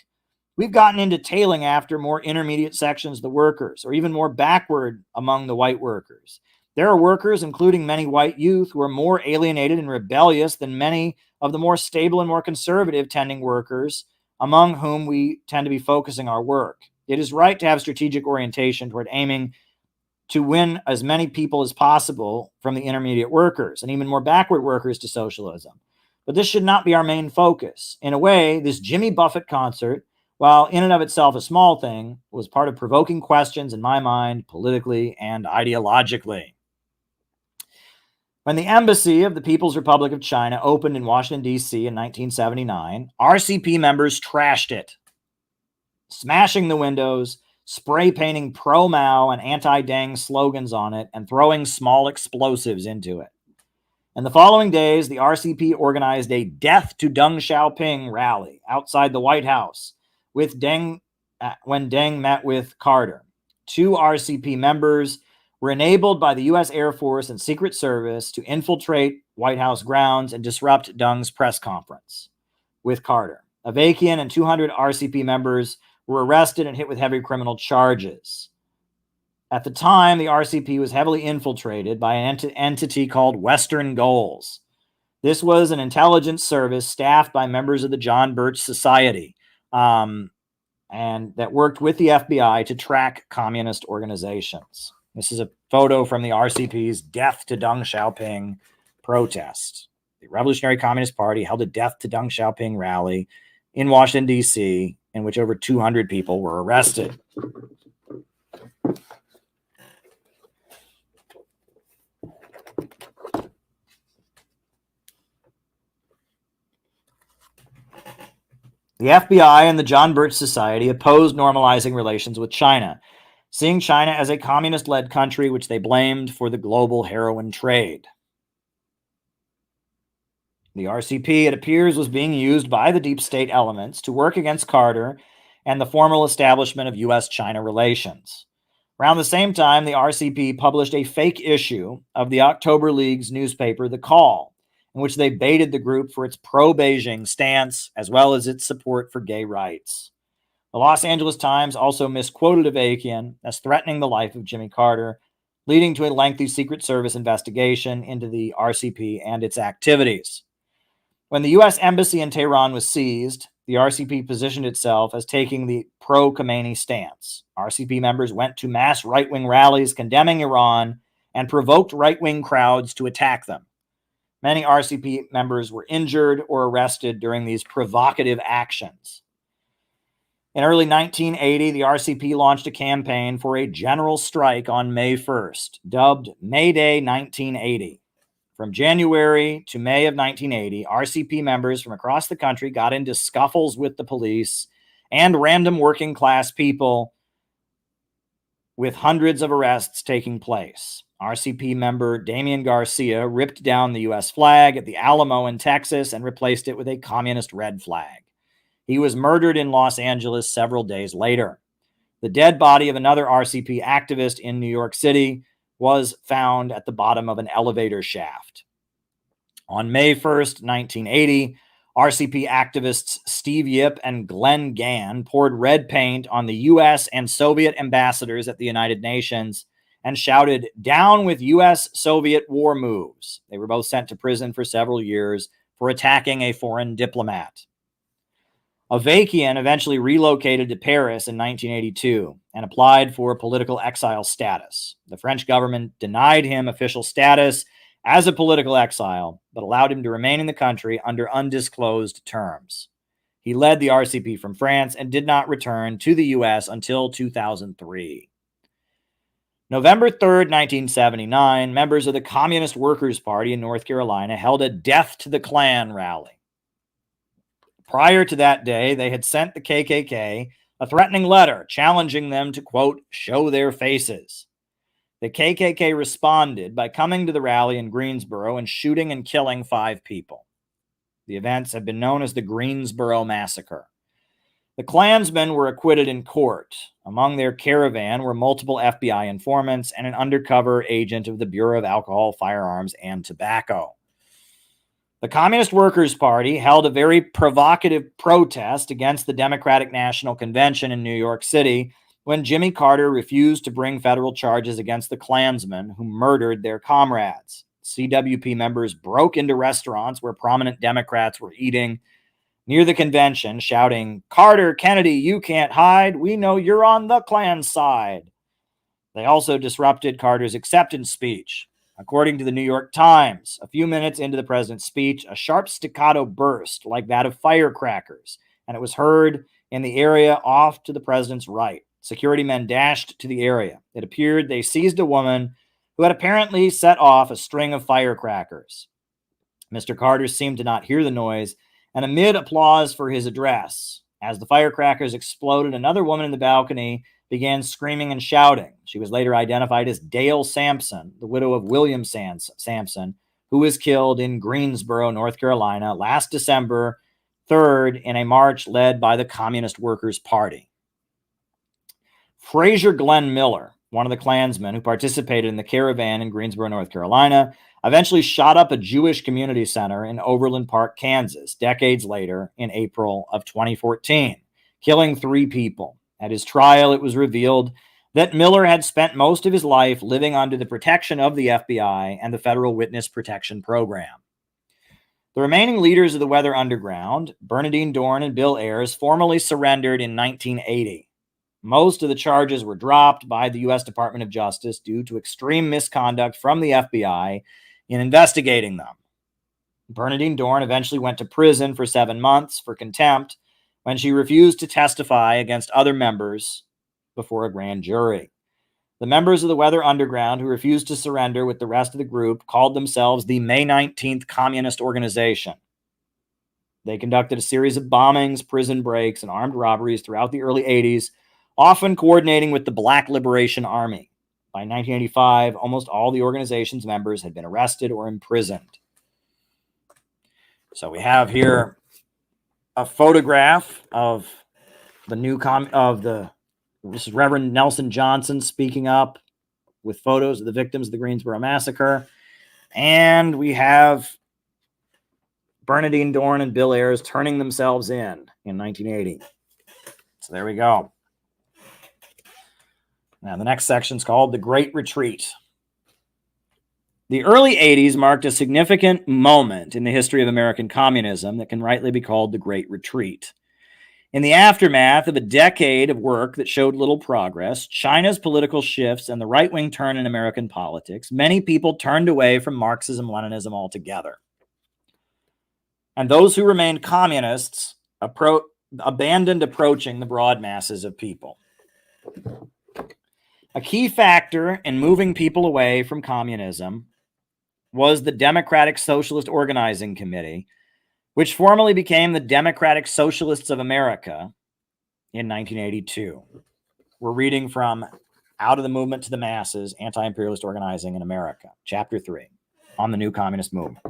we've gotten into tailing after more intermediate sections of the workers, or even more backward among the white workers. There are workers, including many white youth, who are more alienated and rebellious than many of the more stable and more conservative tending workers, among whom we tend to be focusing our work. It is right to have strategic orientation toward aiming to win as many people as possible from the intermediate workers and even more backward workers to socialism. But this should not be our main focus. In a way, this Jimmy Buffett concert, while in and of itself a small thing, was part of provoking questions in my mind, politically and ideologically. When the embassy of the People's Republic of China opened in Washington, D.C. in 1979, RCP members trashed it, smashing the windows, spray painting pro-Mao and anti-Deng slogans on it, and throwing small explosives into it. In the following days, the RCP organized a Death to Deng Xiaoping rally outside the White House with when Deng met with Carter. 2 RCP members were enabled by the U.S. Air Force and Secret Service to infiltrate White House grounds and disrupt Deng's press conference with Carter. Avakian and 200 RCP members were arrested and hit with heavy criminal charges. At the time, the RCP was heavily infiltrated by an entity called Western Goals. This was an intelligence service staffed by members of the John Birch Society, and that worked with the FBI to track communist organizations. This is a photo from the RCP's Death to Deng Xiaoping protest. The Revolutionary Communist Party held a Death to Deng Xiaoping rally in Washington, D.C., in which over 200 people were arrested. The FBI and the John Birch Society opposed normalizing relations with China, seeing China as a communist-led country which they blamed for the global heroin trade. The RCP, it appears, was being used by the deep state elements to work against Carter and the formal establishment of U.S.-China relations. Around the same time, the RCP published a fake issue of the October League's newspaper, The Call, in which they baited the group for its pro-Beijing stance, as well as its support for gay rights. The Los Angeles Times also misquoted Avakian as threatening the life of Jimmy Carter, leading to a lengthy Secret Service investigation into the RCP and its activities. When the U.S. Embassy in Tehran was seized, the RCP positioned itself as taking the pro-Khomeini stance. RCP members went to mass right-wing rallies condemning Iran and provoked right-wing crowds to attack them. Many RCP members were injured or arrested during these provocative actions. In early 1980, the RCP launched a campaign for a general strike on May 1st, dubbed May Day 1980. From January to May of 1980, RCP members from across the country got into scuffles with the police and random working class people, with hundreds of arrests taking place. RCP member Damian Garcia ripped down the U.S. flag at the Alamo in Texas and replaced it with a communist red flag. He was murdered in Los Angeles several days later. The dead body of another RCP activist in New York City was found at the bottom of an elevator shaft. On May 1st, 1980, RCP activists Steve Yip and Glenn Gann poured red paint on the U.S. and Soviet ambassadors at the United Nations and shouted, "Down with U.S.-Soviet war moves." They were both sent to prison for several years for attacking a foreign diplomat. Avakian eventually relocated to Paris in 1982 and applied for political exile status. The French government denied him official status as a political exile, but allowed him to remain in the country under undisclosed terms. He led the RCP from France and did not return to the U.S. until 2003. November 3rd, 1979, members of the Communist Workers' Party in North Carolina held a Death to the Klan rally. Prior to that day, they had sent the KKK a threatening letter challenging them to, quote, show their faces. The KKK responded by coming to the rally in Greensboro and shooting and killing 5 people. The events have been known as the Greensboro Massacre. The Klansmen were acquitted in court. Among their caravan were multiple FBI informants and an undercover agent of the Bureau of Alcohol, Firearms, and Tobacco. The Communist Workers' Party held a very provocative protest against the Democratic National Convention in New York City when Jimmy Carter refused to bring federal charges against the Klansmen who murdered their comrades. CWP members broke into restaurants where prominent Democrats were eating near the convention, shouting, "Carter, Kennedy, you can't hide. We know you're on the Klan side." They also disrupted Carter's acceptance speech. According to the New York Times, a few minutes into the president's speech, a sharp staccato burst like that of firecrackers, and it was heard in the area off to the president's right. Security men dashed to the area. It appeared they seized a woman who had apparently set off a string of firecrackers. Mr. Carter seemed to not hear the noise, and amid applause for his address, as the firecrackers exploded, another woman in the balcony began screaming and shouting. She was later identified as Dale Sampson, the widow of William Sampson, who was killed in Greensboro, North Carolina, last December 3rd in a march led by the Communist Workers' Party. Fraser Glenn Miller, one of the Klansmen who participated in the caravan in Greensboro, North Carolina, eventually shot up a Jewish community center in Overland Park, Kansas, decades later in April of 2014, killing 3 people. At his trial, it was revealed that Miller had spent most of his life living under the protection of the FBI and the Federal Witness Protection Program. The remaining leaders of the Weather Underground, Bernadine Dorn and Bill Ayers, formally surrendered in 1980. Most of the charges were dropped by the U.S. Department of Justice due to extreme misconduct from the FBI in investigating them. Bernadine Dorn eventually went to prison for 7 months for contempt when she refused to testify against other members before a grand jury. The members of the Weather Underground who refused to surrender with the rest of the group called themselves the May 19th Communist Organization. They conducted a series of bombings, prison breaks, and armed robberies throughout the early 80s, often coordinating with the Black Liberation Army. By 1985, almost all the organization's members had been arrested or imprisoned. So we have here a photograph of the new this is Reverend Nelson Johnson speaking up with photos of the victims of the Greensboro Massacre. And we have Bernadine Dorn and Bill Ayers turning themselves in 1980. So there we go. Now, the next section is called The Great Retreat. The early 80s marked a significant moment in the history of American communism that can rightly be called the Great Retreat. In the aftermath of a decade of work that showed little progress, China's political shifts, and the right-wing turn in American politics, many people turned away from Marxism-Leninism altogether. And those who remained communists abandoned approaching the broad masses of people. A key factor in moving people away from communism was the Democratic Socialist Organizing Committee, which formally became the Democratic Socialists of America in 1982. We're reading from Out of the Movement to the Masses, Anti-Imperialist Organizing in America, Chapter 3, on the New Communist Movement.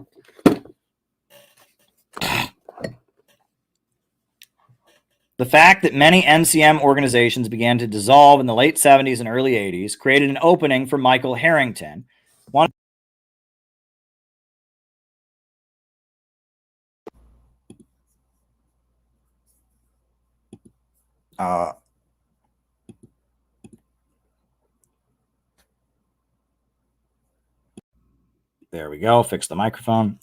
The fact that many NCM organizations began to dissolve in the late 70s and early 80s created an opening for Michael Harrington, one there we go, fix the microphone.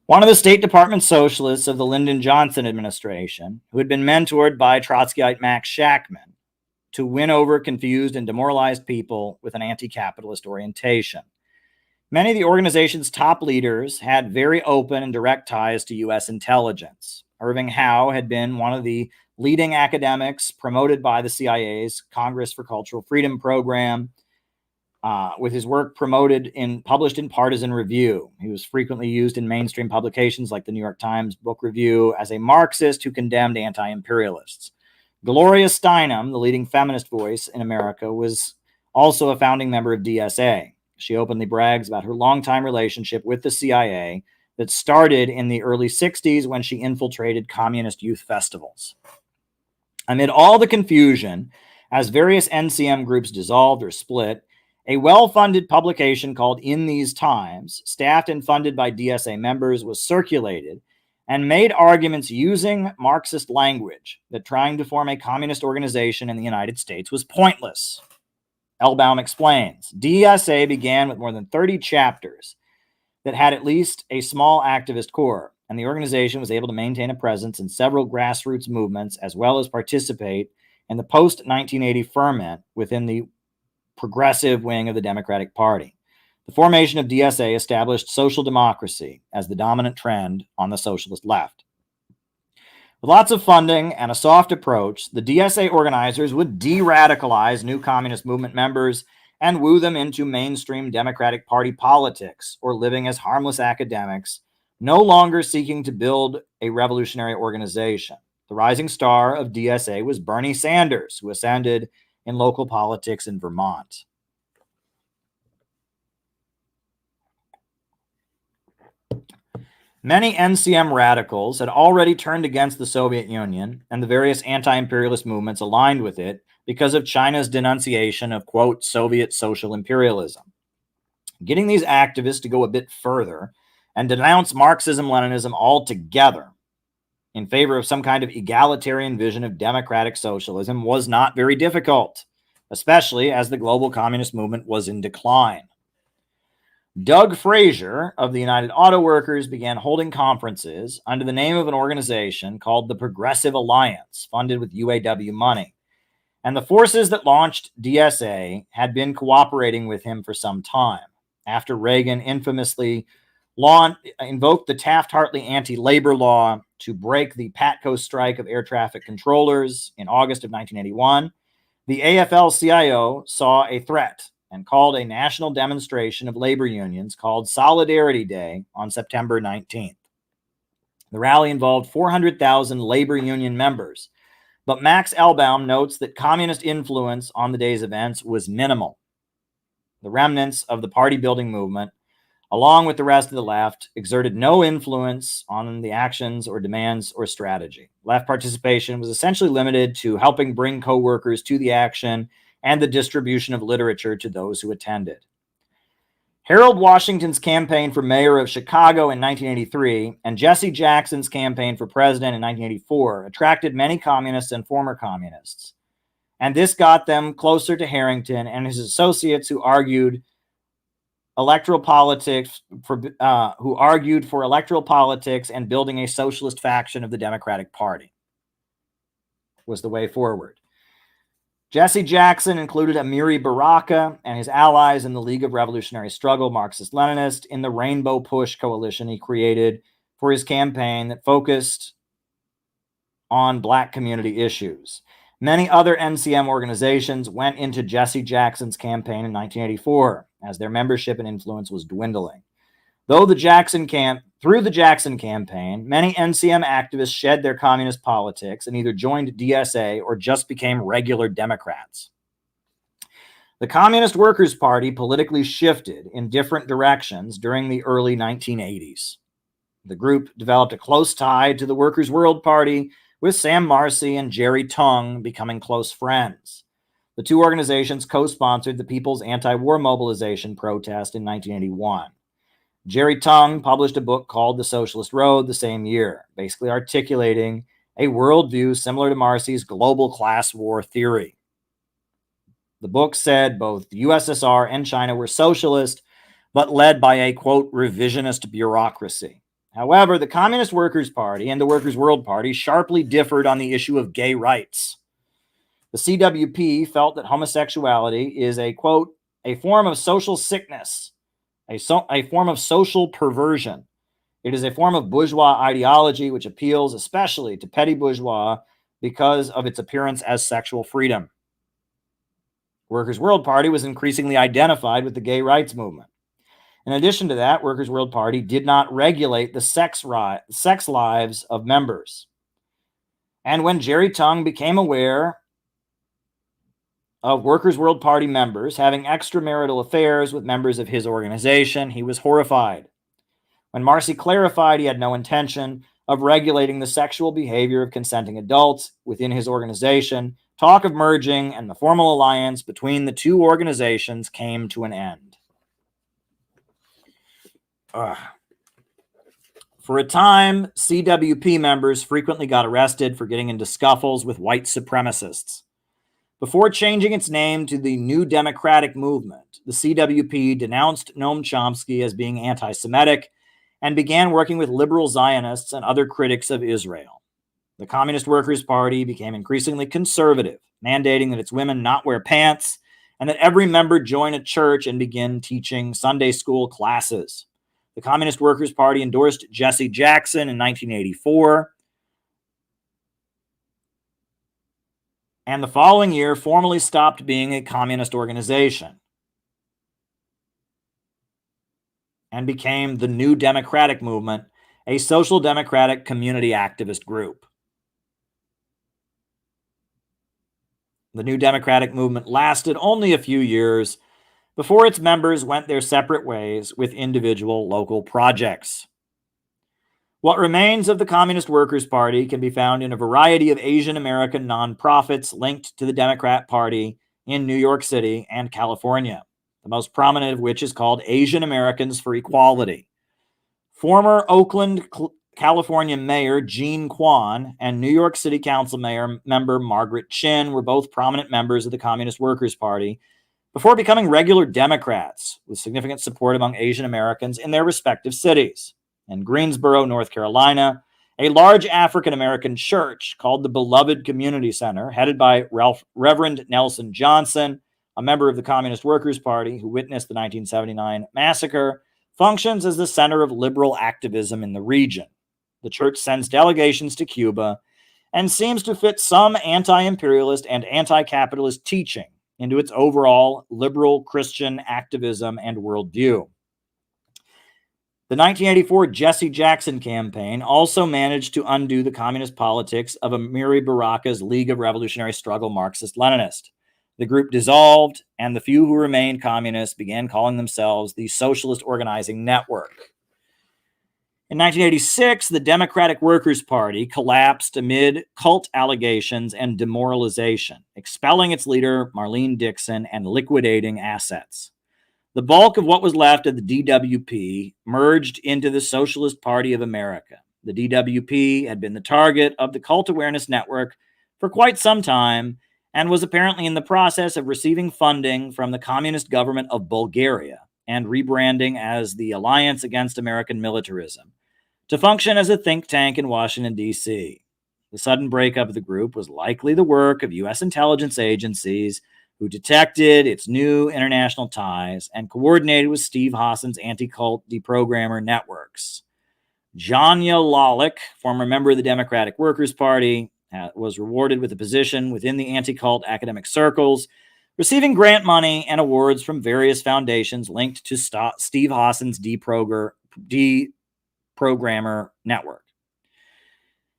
One of the State Department socialists of the Lyndon Johnson administration, who had been mentored by Trotskyite Max Shachtman to win over confused and demoralized people with an anti-capitalist orientation. Many of the organization's top leaders had very open and direct ties to U.S. intelligence. Irving Howe had been one of the leading academics promoted by the CIA's Congress for Cultural Freedom program, with his work published in Partisan Review. He was frequently used in mainstream publications like the New York Times Book Review as a Marxist who condemned anti-imperialists. Gloria Steinem, the leading feminist voice in America, was also a founding member of DSA. She openly brags about her longtime relationship with the CIA that started in the early 60s when she infiltrated communist youth festivals. Amid all the confusion, as various NCM groups dissolved or split, a well-funded publication called In These Times, staffed and funded by DSA members, was circulated and made arguments using Marxist language that trying to form a communist organization in the United States was pointless. Elbaum explains, DSA began with more than 30 chapters that had at least a small activist core, and the organization was able to maintain a presence in several grassroots movements as well as participate in the post-1980 ferment within the progressive wing of the Democratic Party. The formation of DSA established social democracy as the dominant trend on the socialist left. With lots of funding and a soft approach, the DSA organizers would de-radicalize new communist movement members and woo them into mainstream Democratic Party politics or living as harmless academics, no longer seeking to build a revolutionary organization. The rising star of DSA was Bernie Sanders, who ascended in local politics in Vermont. Many NCM radicals had already turned against the Soviet Union and the various anti-imperialist movements aligned with it because of China's denunciation of, quote, Soviet social imperialism. Getting these activists to go a bit further and denounce Marxism-Leninism altogether in favor of some kind of egalitarian vision of democratic socialism was not very difficult, especially as the global communist movement was in decline. Doug Fraser of the United Auto Workers began holding conferences under the name of an organization called the Progressive Alliance, funded with UAW money. And the forces that launched DSA had been cooperating with him for some time. After Reagan infamously invoked the Taft-Hartley anti-labor law to break the PATCO strike of air traffic controllers in August of 1981, the AFL-CIO saw a threat and called a national demonstration of labor unions called Solidarity Day on September 19th. The rally involved 400,000 labor union members, but Max Elbaum notes that communist influence on the day's events was minimal. The remnants of the party-building movement, along with the rest of the left, exerted no influence on the actions or demands or strategy. Left participation was essentially limited to helping bring co-workers to the action and the distribution of literature to those who attended. Harold Washington's campaign for mayor of Chicago in 1983 and Jesse Jackson's campaign for president in 1984 attracted many communists and former communists. And this got them closer to Harrington and his associates who argued for electoral politics and building a socialist faction of the Democratic Party was the way forward. Jesse Jackson included Amiri Baraka and his allies in the League of Revolutionary Struggle, Marxist-Leninist, in the Rainbow Push coalition he created for his campaign that focused on Black community issues. Many other NCM organizations went into Jesse Jackson's campaign in 1984 as their membership and influence was dwindling. Through the Jackson campaign, many NCM activists shed their communist politics and either joined DSA or just became regular Democrats. The Communist Workers' Party politically shifted in different directions during the early 1980s. The group developed a close tie to the Workers' World Party, with Sam Marcy and Jerry Tung becoming close friends. The two organizations co-sponsored the People's Anti-War Mobilization protest in 1981. Jerry Tung published a book called The Socialist Road the same year, basically articulating a worldview similar to Marcy's global class war theory. The book said both the USSR and China were socialist, but led by a, quote, revisionist bureaucracy. However, the Communist Workers' Party and the Workers' World Party sharply differed on the issue of gay rights. The CWP felt that homosexuality is a, quote, a form of social sickness, a form of social perversion. It is a form of bourgeois ideology which appeals especially to petty bourgeois because of its appearance as sexual freedom. Workers' World Party was increasingly identified with the gay rights movement. In addition to that, Workers' World Party did not regulate the sex lives of members. And when Jerry Tung became aware of Workers' World Party members having extramarital affairs with members of his organization, he was horrified. When Marcy clarified he had no intention of regulating the sexual behavior of consenting adults within his organization, talk of merging and the formal alliance between the two organizations came to an end. For a time, CWP members frequently got arrested for getting into scuffles with white supremacists. Before changing its name to the New Democratic Movement, the CWP denounced Noam Chomsky as being anti-Semitic and began working with liberal Zionists and other critics of Israel. The Communist Workers' Party became increasingly conservative, mandating that its women not wear pants and that every member join a church and begin teaching Sunday school classes. The Communist Workers' Party endorsed Jesse Jackson in 1984, and the following year formally stopped being a communist organization and became the New Democratic Movement, a social democratic community activist group. The New Democratic Movement lasted only a few years before its members went their separate ways with individual local projects. What remains of the Communist Workers' Party can be found in a variety of Asian American nonprofits linked to the Democrat Party in New York City and California, the most prominent of which is called Asian Americans for Equality. Former Oakland, California Mayor Gene Kwan and New York City Council member Margaret Chin were both prominent members of the Communist Workers' Party before becoming regular Democrats with significant support among Asian Americans in their respective cities. In Greensboro, North Carolina, a large African-American church called the Beloved Community Center, headed by Reverend Nelson Johnson, a member of the Communist Workers' Party who witnessed the 1979 massacre, functions as the center of liberal activism in the region. The church sends delegations to Cuba and seems to fit some anti-imperialist and anti-capitalist teaching into its overall liberal Christian activism and worldview. The 1984 Jesse Jackson campaign also managed to undo the communist politics of Amiri Baraka's League of Revolutionary Struggle Marxist-Leninist. The group dissolved, and the few who remained communists began calling themselves the Socialist Organizing Network. In 1986, the Democratic Workers' Party collapsed amid cult allegations and demoralization, expelling its leader, Marlene Dixon, and liquidating assets. The bulk of what was left of the DWP merged into the Socialist Party of America. The DWP had been the target of the Cult Awareness Network for quite some time and was apparently in the process of receiving funding from the communist government of Bulgaria and rebranding as the Alliance Against American Militarism to function as a think tank in Washington, D.C. The sudden breakup of the group was likely the work of U.S. intelligence agencies who detected its new international ties and coordinated with Steve Hassan's anti-cult deprogrammer networks. Janja Lalich, former member of the Democratic Workers' Party, was rewarded with a position within the anti-cult academic circles, receiving grant money and awards from various foundations linked to Steve Hassan's deprogramming deprogrammer network.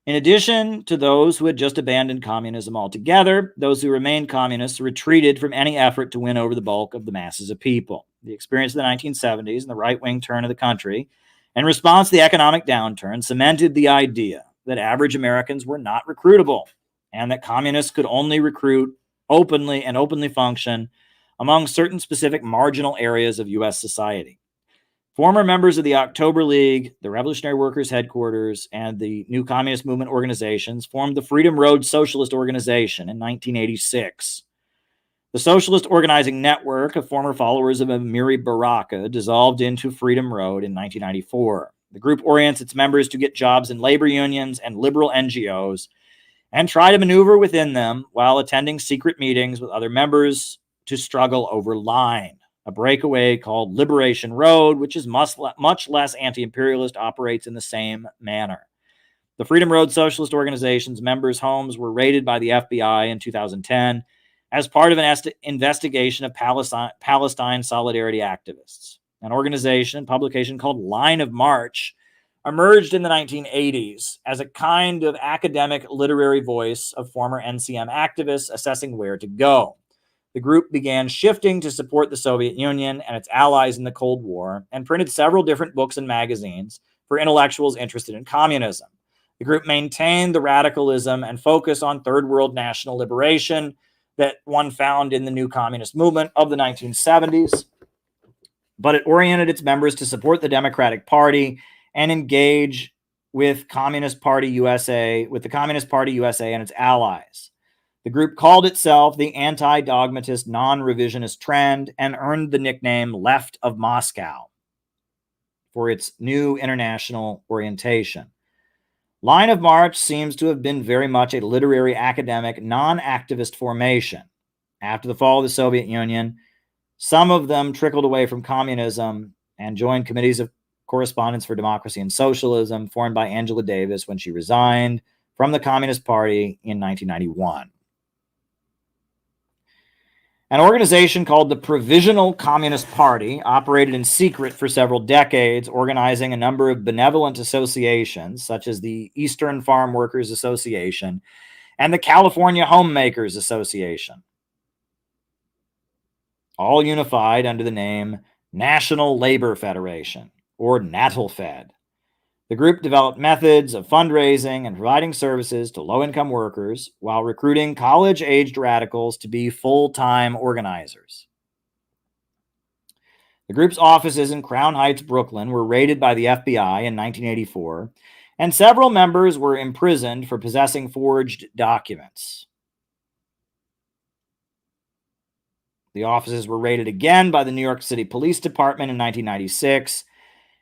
In addition to those who had just abandoned communism altogether, those who remained communists retreated from any effort to win over the bulk of the masses of people. The experience of the 1970s and the right-wing turn of the country, in response to the economic downturn, cemented the idea that average Americans were not recruitable and that communists could only recruit openly and openly function among certain specific marginal areas of U.S. society. Former members of the October League, the Revolutionary Workers' Headquarters, and the New Communist Movement organizations formed the Freedom Road Socialist Organization in 1986. The Socialist Organizing Network of former followers of Amiri Baraka dissolved into Freedom Road in 1994. The group orients its members to get jobs in labor unions and liberal NGOs and try to maneuver within them while attending secret meetings with other members to struggle over line. A breakaway called Liberation Road, which is much less anti-imperialist, operates in the same manner. The Freedom Road Socialist Organization's members' homes were raided by the FBI in 2010 as part of an investigation of Palestine solidarity activists. An organization and publication called Line of March emerged in the 1980s as a kind of academic literary voice of former NCM activists assessing where to go. The group began shifting to support the Soviet Union and its allies in the Cold War and printed several different books and magazines for intellectuals interested in communism. The group maintained the radicalism and focus on third world national liberation that one found in the New Communist Movement of the 1970s, but it oriented its members to support the Democratic Party and engage with Communist Party USA, with the Communist Party USA and its allies. The group called itself the Anti-Dogmatist Non-Revisionist Trend and earned the nickname Left of Moscow for its new international orientation. Line of March seems to have been very much a literary, academic, non-activist formation. After the fall of the Soviet Union, some of them trickled away from communism and joined committees of correspondence for democracy and socialism formed by Angela Davis when she resigned from the Communist Party in 1991. An organization called the Provisional Communist Party operated in secret for several decades, organizing a number of benevolent associations, such as the Eastern Farm Workers Association and the California Homemakers Association, all unified under the name National Labor Federation, or NATLFed. The group developed methods of fundraising and providing services to low-income workers while recruiting college-aged radicals to be full-time organizers. The group's offices in Crown Heights, Brooklyn, were raided by the FBI in 1984, and several members were imprisoned for possessing forged documents. The offices were raided again by the New York City Police Department in 1996,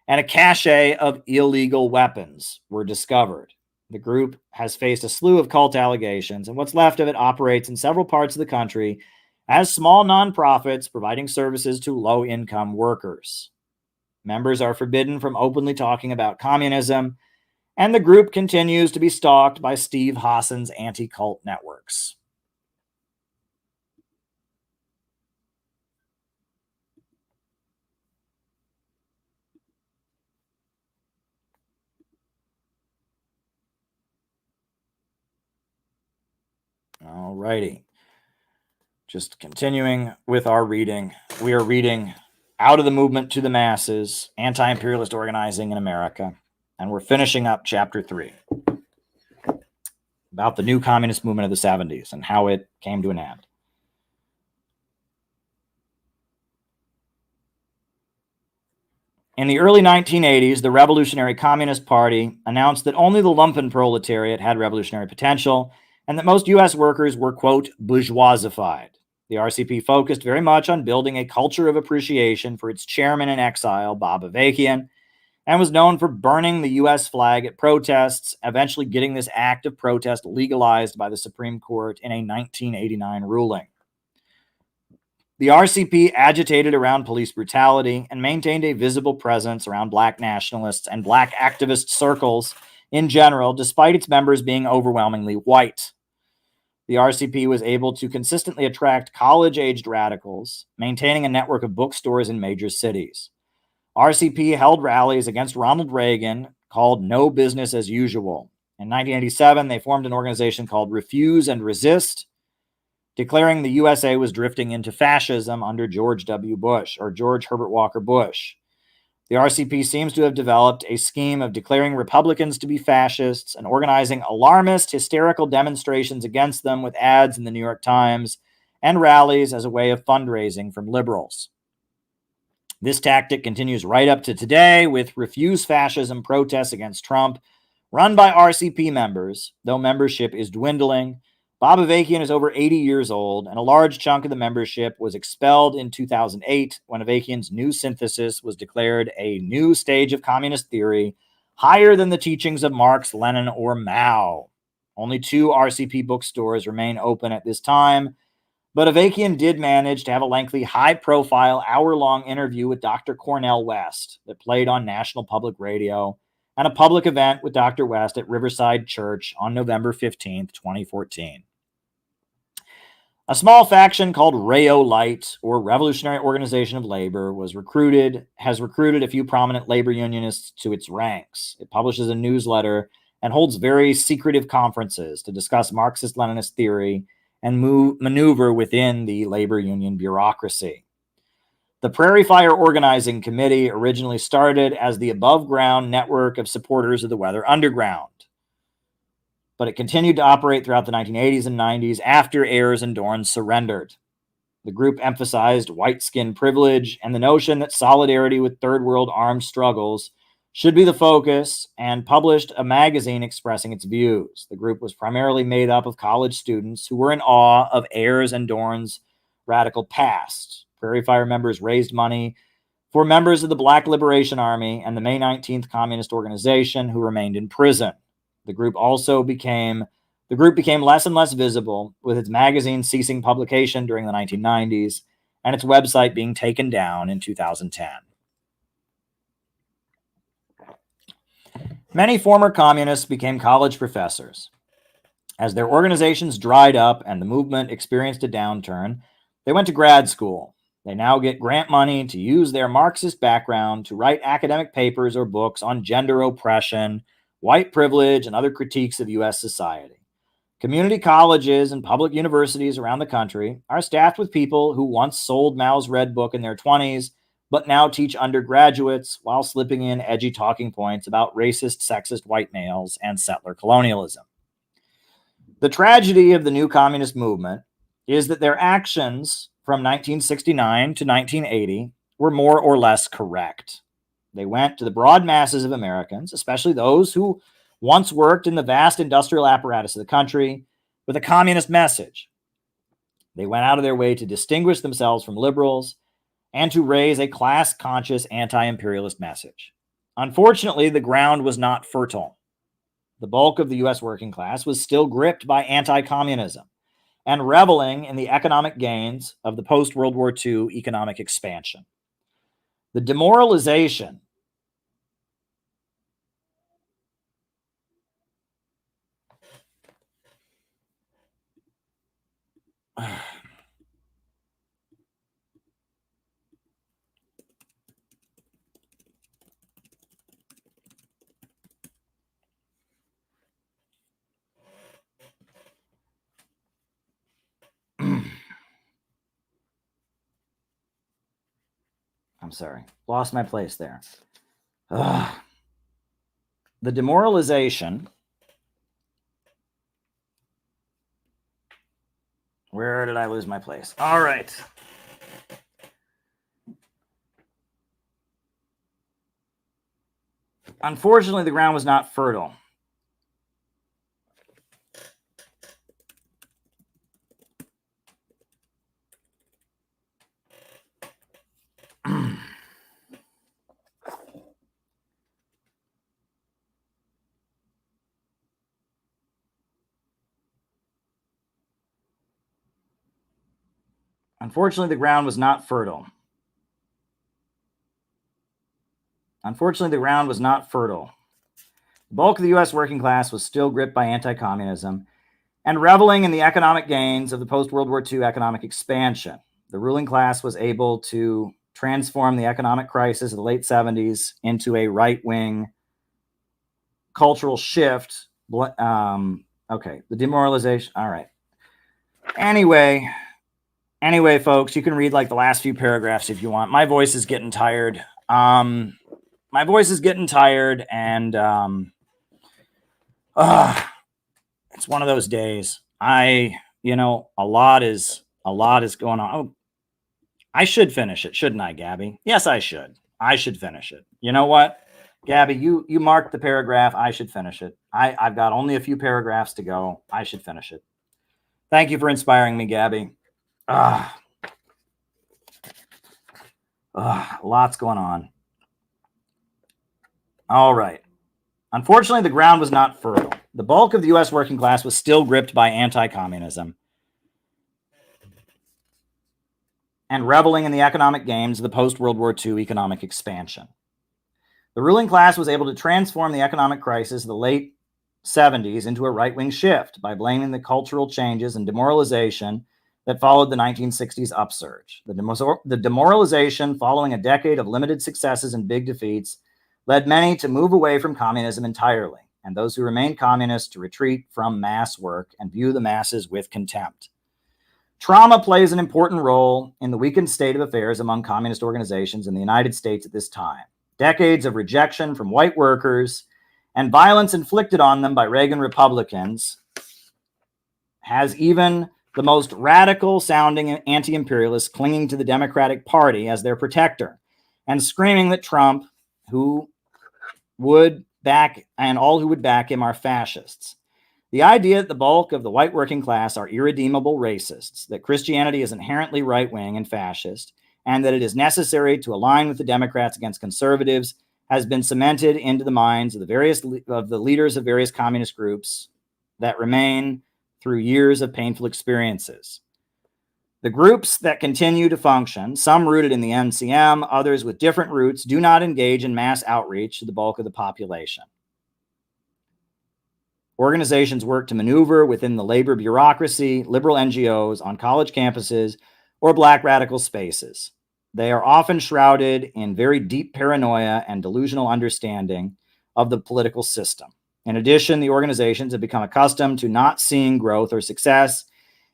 and a cache of illegal weapons were discovered. The group has faced a slew of cult allegations, and what's left of it operates in several parts of the country as small nonprofits providing services to low-income workers. Members are forbidden from openly talking about communism, and the group continues to be stalked by Steve Hassan's anti-cult networks. All righty. Just continuing with our reading. We are reading Out of the Movement to the Masses, Anti-Imperialist Organizing in America. And we're finishing up chapter 3 about the new communist movement of the 70s and how it came to an end. In the early 1980s, the Revolutionary Communist Party announced that only the lumpenproletariat had revolutionary potential and that most U.S. workers were, quote, bourgeoisified. The RCP focused very much on building a culture of appreciation for its chairman in exile, Bob Avakian, and was known for burning the U.S. flag at protests, eventually getting this act of protest legalized by the Supreme Court in a 1989 ruling. The RCP agitated around police brutality and maintained a visible presence around Black nationalists and Black activist circles in general, despite its members being overwhelmingly white. The RCP was able to consistently attract college-aged radicals, maintaining a network of bookstores in major cities. RCP held rallies against Ronald Reagan called No Business as Usual. In 1987, they formed an organization called Refuse and Resist, declaring the USA was drifting into fascism under George W. Bush, or George Herbert Walker Bush. The RCP seems to have developed a scheme of declaring Republicans to be fascists and organizing alarmist, hysterical demonstrations against them with ads in the New York Times and rallies as a way of fundraising from liberals. This tactic continues right up to today with Refuse Fascism protests against Trump, run by RCP members, though membership is dwindling. Bob Avakian is over 80 years old, and a large chunk of the membership was expelled in 2008 when Avakian's New Synthesis was declared a new stage of communist theory, higher than the teachings of Marx, Lenin, or Mao. Only 2 RCP bookstores remain open at this time, but Avakian did manage to have a lengthy, high-profile, hour-long interview with Dr. Cornel West that played on National Public Radio and a public event with Dr. West at Riverside Church on November 15, 2014. A small faction called Rayo Light, or Revolutionary Organization of Labor, has recruited a few prominent labor unionists to its ranks. It publishes a newsletter and holds very secretive conferences to discuss Marxist-Leninist theory and maneuver within the labor union bureaucracy. The Prairie Fire Organizing Committee originally started as the above-ground network of supporters of the Weather Underground, but it continued to operate throughout the 1980s and 90s after Ayers and Dorn surrendered. The group emphasized white skin privilege and the notion that solidarity with third world armed struggles should be the focus, and published a magazine expressing its views. The group was primarily made up of college students who were in awe of Ayers and Dorn's radical past. Prairie Fire members raised money for members of the Black Liberation Army and the May 19th Communist Organization who remained in prison. The group became less and less visible, with its magazine ceasing publication during the 1990s and its website being taken down in 2010. Many former communists became college professors. As their organizations dried up and the movement experienced a downturn, they went to grad school. They now get grant money to use their Marxist background to write academic papers or books on gender oppression, white privilege, and other critiques of U.S. society. Community colleges and public universities around the country are staffed with people who once sold Mao's Red Book in their 20s, but now teach undergraduates while slipping in edgy talking points about racist, sexist white males and settler colonialism. The tragedy of the new communist movement is that their actions from 1969 to 1980 were more or less correct. They went to the broad masses of Americans, especially those who once worked in the vast industrial apparatus of the country, with a communist message. They went out of their way to distinguish themselves from liberals and to raise a class-conscious anti-imperialist message. Unfortunately, the ground was not fertile. The bulk of the U.S. working class was still gripped by anti-communism and reveling in the economic gains of the post-World War II economic expansion. The demoralization I'm sorry, lost my place there. The demoralization. Where did I lose my place? All right. Unfortunately, the ground was not fertile. Unfortunately, the ground was not fertile. The bulk of the U.S. working class was still gripped by anti-communism and reveling in the economic gains of the post-World War II economic expansion. The ruling class was able to transform the economic crisis of the late 70s into a right-wing cultural shift. Okay, the demoralization. All right. Anyway, folks, you can read like the last few paragraphs if you want. My voice is getting tired. And it's one of those days. A lot is going on. Oh, I should finish it, shouldn't I, Gabby? Yes, I should. I should finish it. You know what, Gabby, you marked the paragraph. I should finish it. I've got only a few paragraphs to go. I should finish it. Thank you for inspiring me, Gabby. Lots going on. All right. Unfortunately, the ground was not fertile. The bulk of the U.S. working class was still gripped by anti-communism and reveling in the economic gains of the post-World War II economic expansion. The ruling class was able to transform the economic crisis of the late 70s into a right-wing shift by blaming the cultural changes and demoralization that followed the 1960s upsurge. The demoralization following a decade of limited successes and big defeats led many to move away from communism entirely, and those who remained communists to retreat from mass work and view the masses with contempt. Trauma plays an important role in the weakened state of affairs among communist organizations in the United States at this time. Decades of rejection from white workers and violence inflicted on them by Reagan Republicans has even the most radical sounding anti-imperialists clinging to the Democratic Party as their protector and screaming that Trump, who would back and all who would back him are fascists. The idea that the bulk of the white working class are irredeemable racists, that Christianity is inherently right-wing and fascist, and that it is necessary to align with the Democrats against conservatives has been cemented into the minds of the leaders of various communist groups that remain through years of painful experiences. The groups that continue to function, some rooted in the NCM, others with different roots, do not engage in mass outreach to the bulk of the population. Organizations work to maneuver within the labor bureaucracy, liberal NGOs, on college campuses, or black radical spaces. They are often shrouded in very deep paranoia and delusional understanding of the political system. In addition, the organizations have become accustomed to not seeing growth or success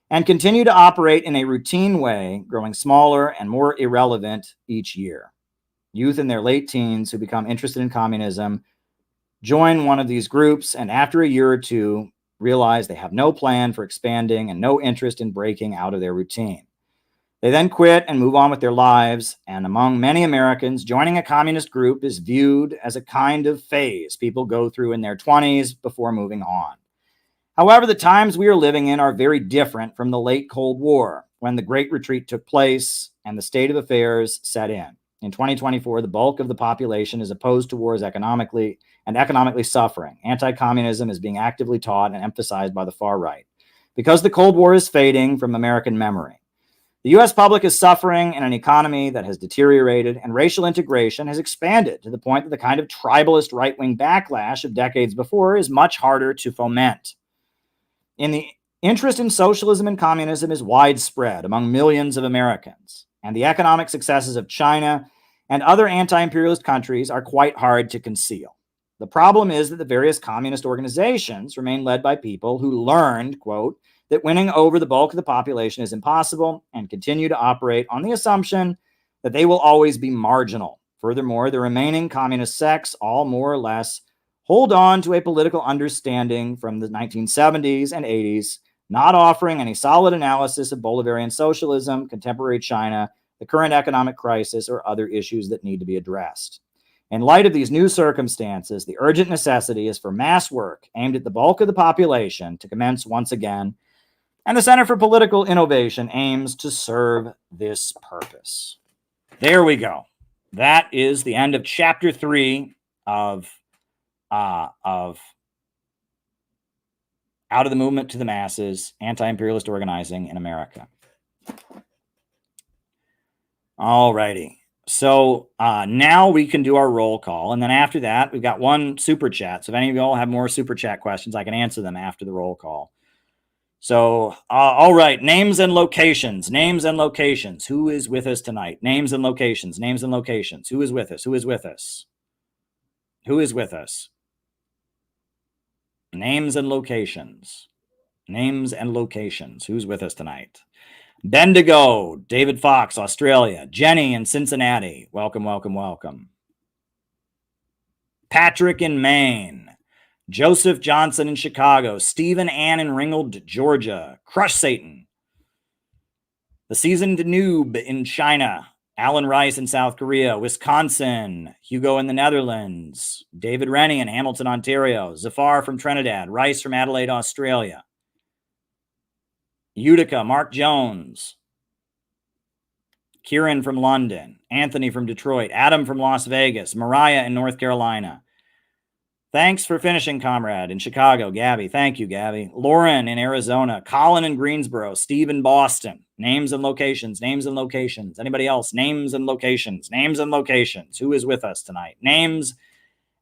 and continue to operate in a routine way, growing smaller and more irrelevant each year. Youth in their late teens who become interested in communism join one of these groups, and after a year or two, realize they have no plan for expanding and no interest in breaking out of their routine. They then quit and move on with their lives, and among many Americans, joining a communist group is viewed as a kind of phase people go through in their 20s before moving on. However, the times we are living in are very different from the late Cold War, when the Great Retreat took place and the state of affairs set in. In 2024, the bulk of the population is opposed to wars economically suffering. Anti-communism is being actively taught and emphasized by the far right. Because the Cold War is fading from American memory, the U.S. public is suffering in an economy that has deteriorated, and racial integration has expanded to the point that the kind of tribalist right-wing backlash of decades before is much harder to foment. The interest in socialism and communism is widespread among millions of Americans, and the economic successes of China and other anti-imperialist countries are quite hard to conceal. The problem is that the various communist organizations remain led by people who learned, quote, that winning over the bulk of the population is impossible and continue to operate on the assumption that they will always be marginal. Furthermore, the remaining communist sects all more or less hold on to a political understanding from the 1970s and 80s, not offering any solid analysis of Bolivarian socialism, contemporary China, the current economic crisis, or other issues that need to be addressed. In light of these new circumstances, the urgent necessity is for mass work aimed at the bulk of the population to commence once again, and the Center for Political Innovation aims to serve this purpose. There we go. That is the end of Chapter 3 of Out of the Movement to the Masses, Anti-Imperialist Organizing in America. All righty. So now we can do our roll call. And then after that, we've got one super chat. So if any of y'all have more super chat questions, I can answer them after the roll call. So, all right, names and locations, names and locations. Who is with us tonight? Names and locations, names and locations. Who is with us? Who is with us? Who is with us? Names and locations, names and locations. Who's with us tonight? Bendigo, David Fox, Australia. Jenny in Cincinnati. Welcome, welcome, welcome. Patrick in Maine. Joseph Johnson in Chicago. Stephen Ann in Ringgold, Georgia. Crush Satan. The Seasoned Noob in China. Alan Rice in South Korea. Wisconsin. Hugo in the Netherlands. David Rennie in Hamilton, Ontario. Zafar from Trinidad. Rice from Adelaide, Australia. Utica, Mark Jones. Kieran from London. Anthony from Detroit. Adam from Las Vegas. Mariah in North Carolina. Thanks for finishing, comrade. In Chicago, Gabby. Thank you, Gabby. Lauren in Arizona. Colin in Greensboro. Steve in Boston. Names and locations. Names and locations. Anybody else? Names and locations. Names and locations. Who is with us tonight? Names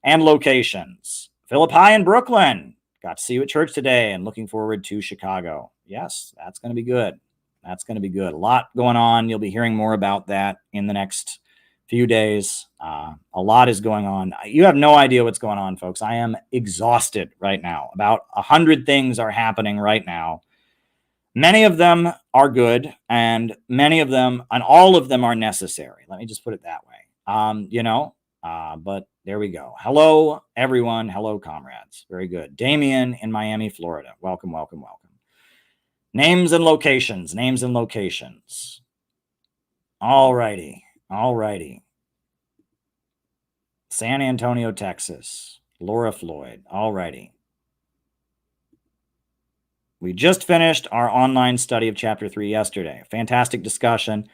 and locations. Philippi in Brooklyn. Got to see you at church today and looking forward to Chicago. Yes, that's going to be good. That's going to be good. A lot going on. You'll be hearing more about that in the next few days. A lot is going on. You have no idea what's going on, folks. I am exhausted right now. About 100 things are happening right now. Many of them are good, and many of them, and all of them are necessary. Let me just put it that way. But there we go. Hello, everyone. Hello, comrades. Very good. Damien in Miami, Florida. Welcome, welcome, welcome. Names and locations. Names and locations. All righty. All righty. San Antonio, Texas. Laura Floyd. All righty. We just finished our online study of Chapter 3 yesterday. Fantastic discussion,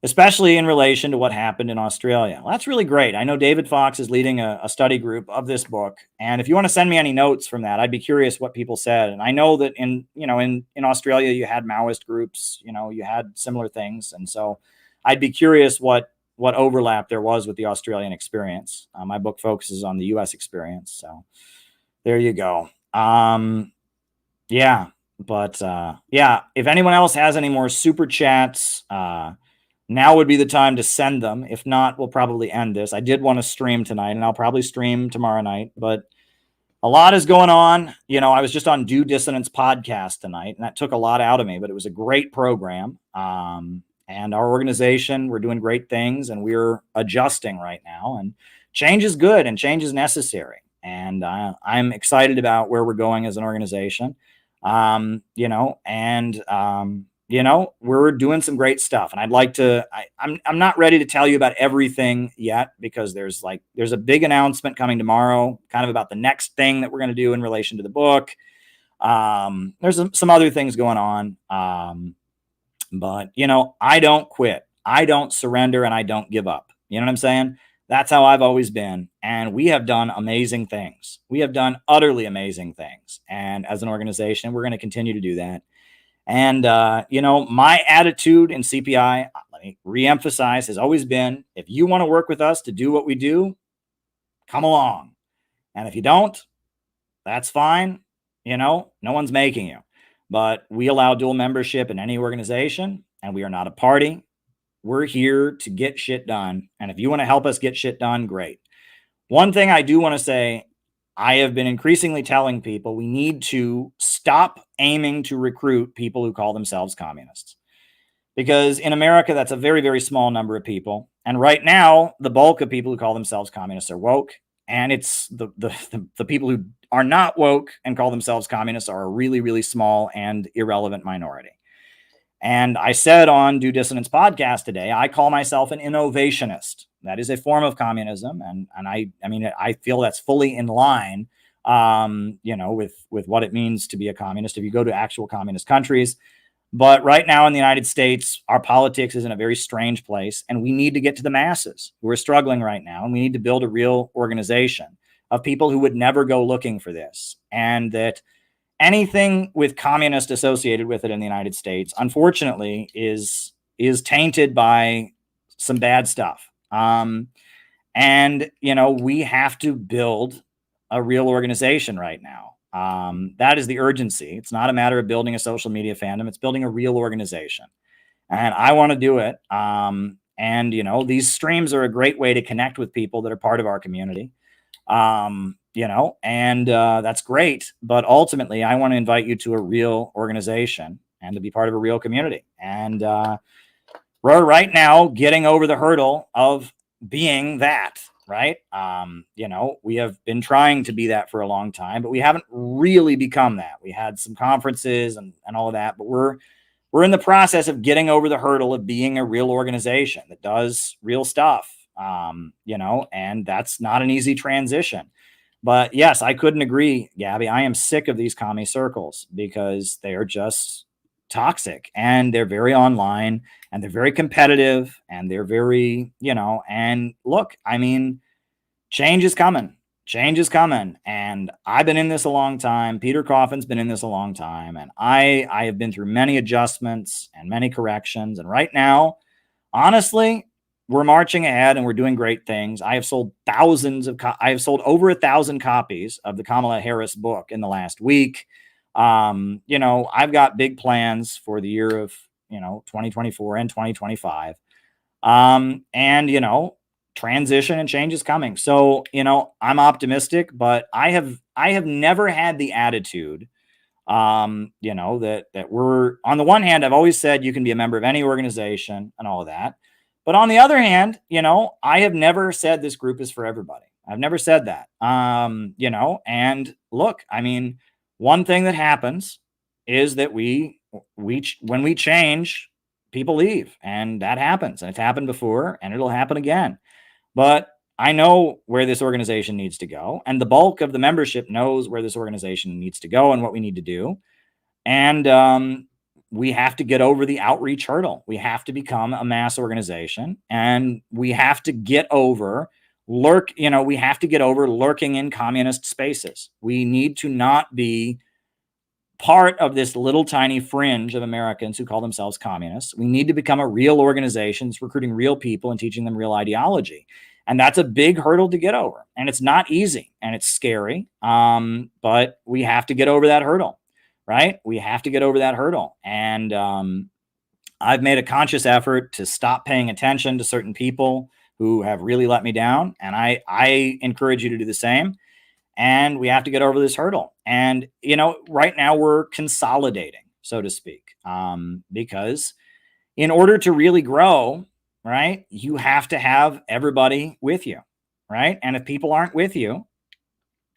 especially in relation to what happened in Australia. Well, that's really great. I know David Fox is leading a study group of this book. And if you want to send me any notes from that, I'd be curious what people said. And I know that in Australia, you had Maoist groups, you had similar things. And so I'd be curious what overlap there was with the Australian experience. My book focuses on the U.S. experience. So there you go. If anyone else has any more super chats, now would be the time to send them. If not, we'll probably end this. I did want to stream tonight, and I'll probably stream tomorrow night, but a lot is going on. I was just on Due Dissonance podcast tonight, and that took a lot out of me, but it was a great program. And our organization, we're doing great things, and we're adjusting right now, and change is good and change is necessary. And I'm excited about where we're going as an organization. We're doing some great stuff, and I'd like to, I'm not ready to tell you about everything yet, because there's a big announcement coming tomorrow, kind of about the next thing that we're going to do in relation to the book. There's some other things going on. But I don't quit. I don't surrender, and I don't give up. You know what I'm saying? That's how I've always been. And we have done amazing things. We have done utterly amazing things. And as an organization, we're going to continue to do that. And, my attitude in CPI, let me reemphasize, has always been, if you want to work with us to do what we do, come along. And if you don't, that's fine. No one's making you. But we allow dual membership in any organization, and we are not a party. We're here to get shit done. And if you want to help us get shit done, great. One thing I do want to say, I have been increasingly telling people we need to stop aiming to recruit people who call themselves communists. Because in America, that's a very, very small number of people. And right now, the bulk of people who call themselves communists are woke. And it's the people who are not woke and call themselves communists are a really, really small and irrelevant minority. And I said on Due Dissonance podcast today, I call myself an innovationist. That is a form of communism. And I feel that's fully in line, with what it means to be a communist if you go to actual communist countries. But right now in the United States, our politics is in a very strange place, and we need to get to the masses who are struggling right now. And we need to build a real organization of people who would never go looking for this, and that anything with communist associated with it in the United States, unfortunately, is tainted by some bad stuff. We have to build a real organization right now. That is the urgency. It's not a matter of building a social media fandom. It's building a real organization. And I want to do it. And, you know, these streams are a great way to connect with people that are part of our community. You know, and that's great. But ultimately, I want to invite you to a real organization and to be part of a real community. And we're right now getting over the hurdle of being that, right? You know, we have been trying to be that for a long time, but we haven't really become that. We had some conferences and all of that, but we're in the process of getting over the hurdle of being a real organization that does real stuff. You know, and that's not an easy transition. But yes, I couldn't agree, Gabby. I am sick of these commie circles because they are just toxic and they're very online and they're very competitive and they're very, you know, and look, I mean, change is coming. Change is coming. And I've been in this a long time. Peter Coffin's been in this a long time. And I have been through many adjustments and many corrections. And right now, honestly, we're marching ahead and we're doing great things. I have sold I have sold over 1,000 copies of the Kamala Harris book in the last week. You know, I've got big plans for the year of, you know, 2024 and 2025. And, you know, transition and change is coming. So, you know, I'm optimistic, but I have never had the attitude, you know, that we're, on the one hand, I've always said you can be a member of any organization and all of that. But on the other hand, you know, I have never said this group is for everybody. I've never said that. You know, and look, I mean, one thing that happens is that when we change, people leave, and that happens. And it's happened before, and it'll happen again. But I know where this organization needs to go, and the bulk of the membership knows where this organization needs to go and what we need to do. And we have to get over the outreach hurdle. We have to become a mass organization, and we have to get over lurking in communist spaces. We need to not be part of this little tiny fringe of Americans who call themselves communists. We need to become a real organization that's recruiting real people and teaching them real ideology. And that's a big hurdle to get over. And it's not easy and it's scary. But we have to get over that hurdle, right? We have to get over that hurdle. And I've made a conscious effort to stop paying attention to certain people who have really let me down. And I encourage you to do the same. And we have to get over this hurdle. And, you know, right now we're consolidating, so to speak, because in order to really grow, right, you have to have everybody with you, right? And if people aren't with you,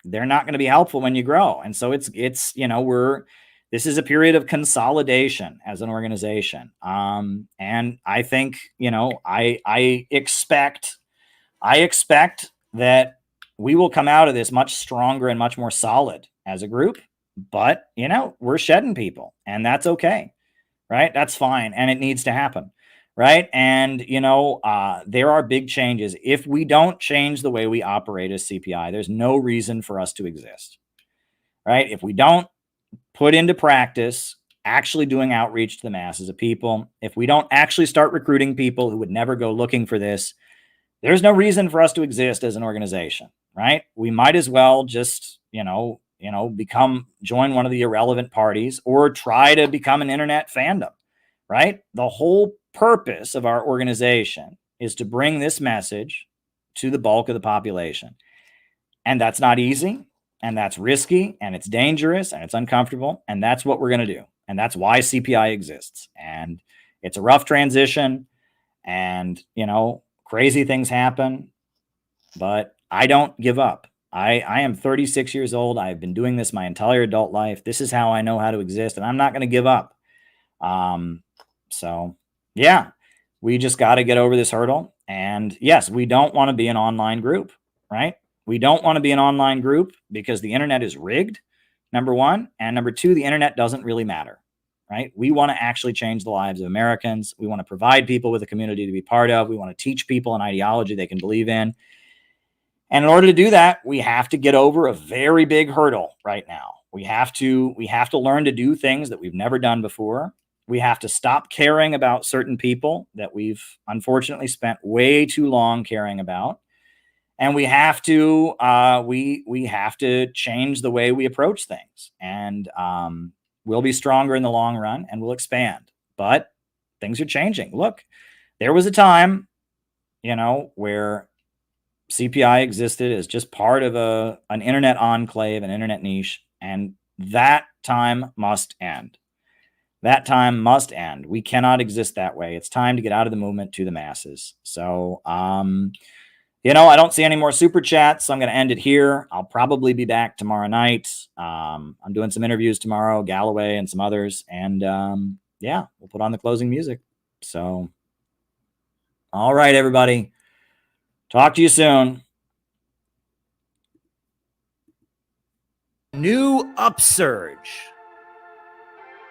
they're not going to be helpful when you grow. And so it's, you know, this is a period of consolidation as an organization. And I think, you know, I expect that we will come out of this much stronger and much more solid as a group. But, you know, we're shedding people, and that's okay, right? That's fine. And it needs to happen, right? And, you know, there are big changes. If we don't change the way we operate as CPI, there's no reason for us to exist, right? If we don't put into practice actually doing outreach to the masses of people, if we don't actually start recruiting people who would never go looking for this, there's no reason for us to exist as an organization, right? We might as well just, join one of the irrelevant parties or try to become an internet fandom, right? The whole purpose of our organization is to bring this message to the bulk of the population. And that's not easy, and that's risky, and it's dangerous, and it's uncomfortable, and that's what we're going to do. And that's why CPI exists. And it's a rough transition, and, you know, crazy things happen, but I don't give up. I am 36 years old. I've been doing this my entire adult life. This is how I know how to exist, and I'm not going to give up. So yeah, we just got to get over this hurdle. And yes, we don't want to be an online group, right? We don't want to be an online group because the internet is rigged, number one. And number two, the internet doesn't really matter, right? We want to actually change the lives of Americans. We want to provide people with a community to be part of. We want to teach people an ideology they can believe in. And in order to do that, we have to get over a very big hurdle right now. We have to learn to do things that we've never done before. We have to stop caring about certain people that we've unfortunately spent way too long caring about. And we have to we have to change the way we approach things. And we'll be stronger in the long run, and we'll expand. But things are changing. Look, there was a time, where CPI existed as just part of an internet enclave, an internet niche, and that time must end. That time must end. We cannot exist that way. It's time to get out of the movement to the masses. So, I don't see any more super chats, so I'm going to end it here. I'll probably be back tomorrow night. I'm doing some interviews tomorrow, Galloway and some others, and we'll put on the closing music. So, all right, everybody. Talk to you soon. New upsurge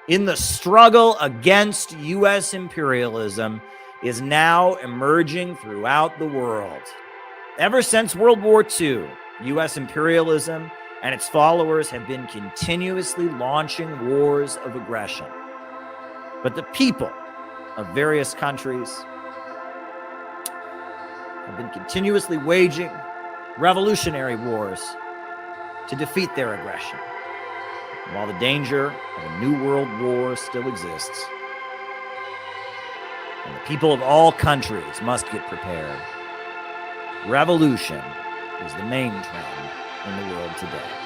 in the struggle against U.S. imperialism is now emerging throughout the world. Ever since World War II, U.S. imperialism and its followers have been continuously launching wars of aggression. But the people of various countries have been continuously waging revolutionary wars to defeat their aggression. While the danger of a new world war still exists, and the people of all countries must get prepared, revolution is the main trend in the world today.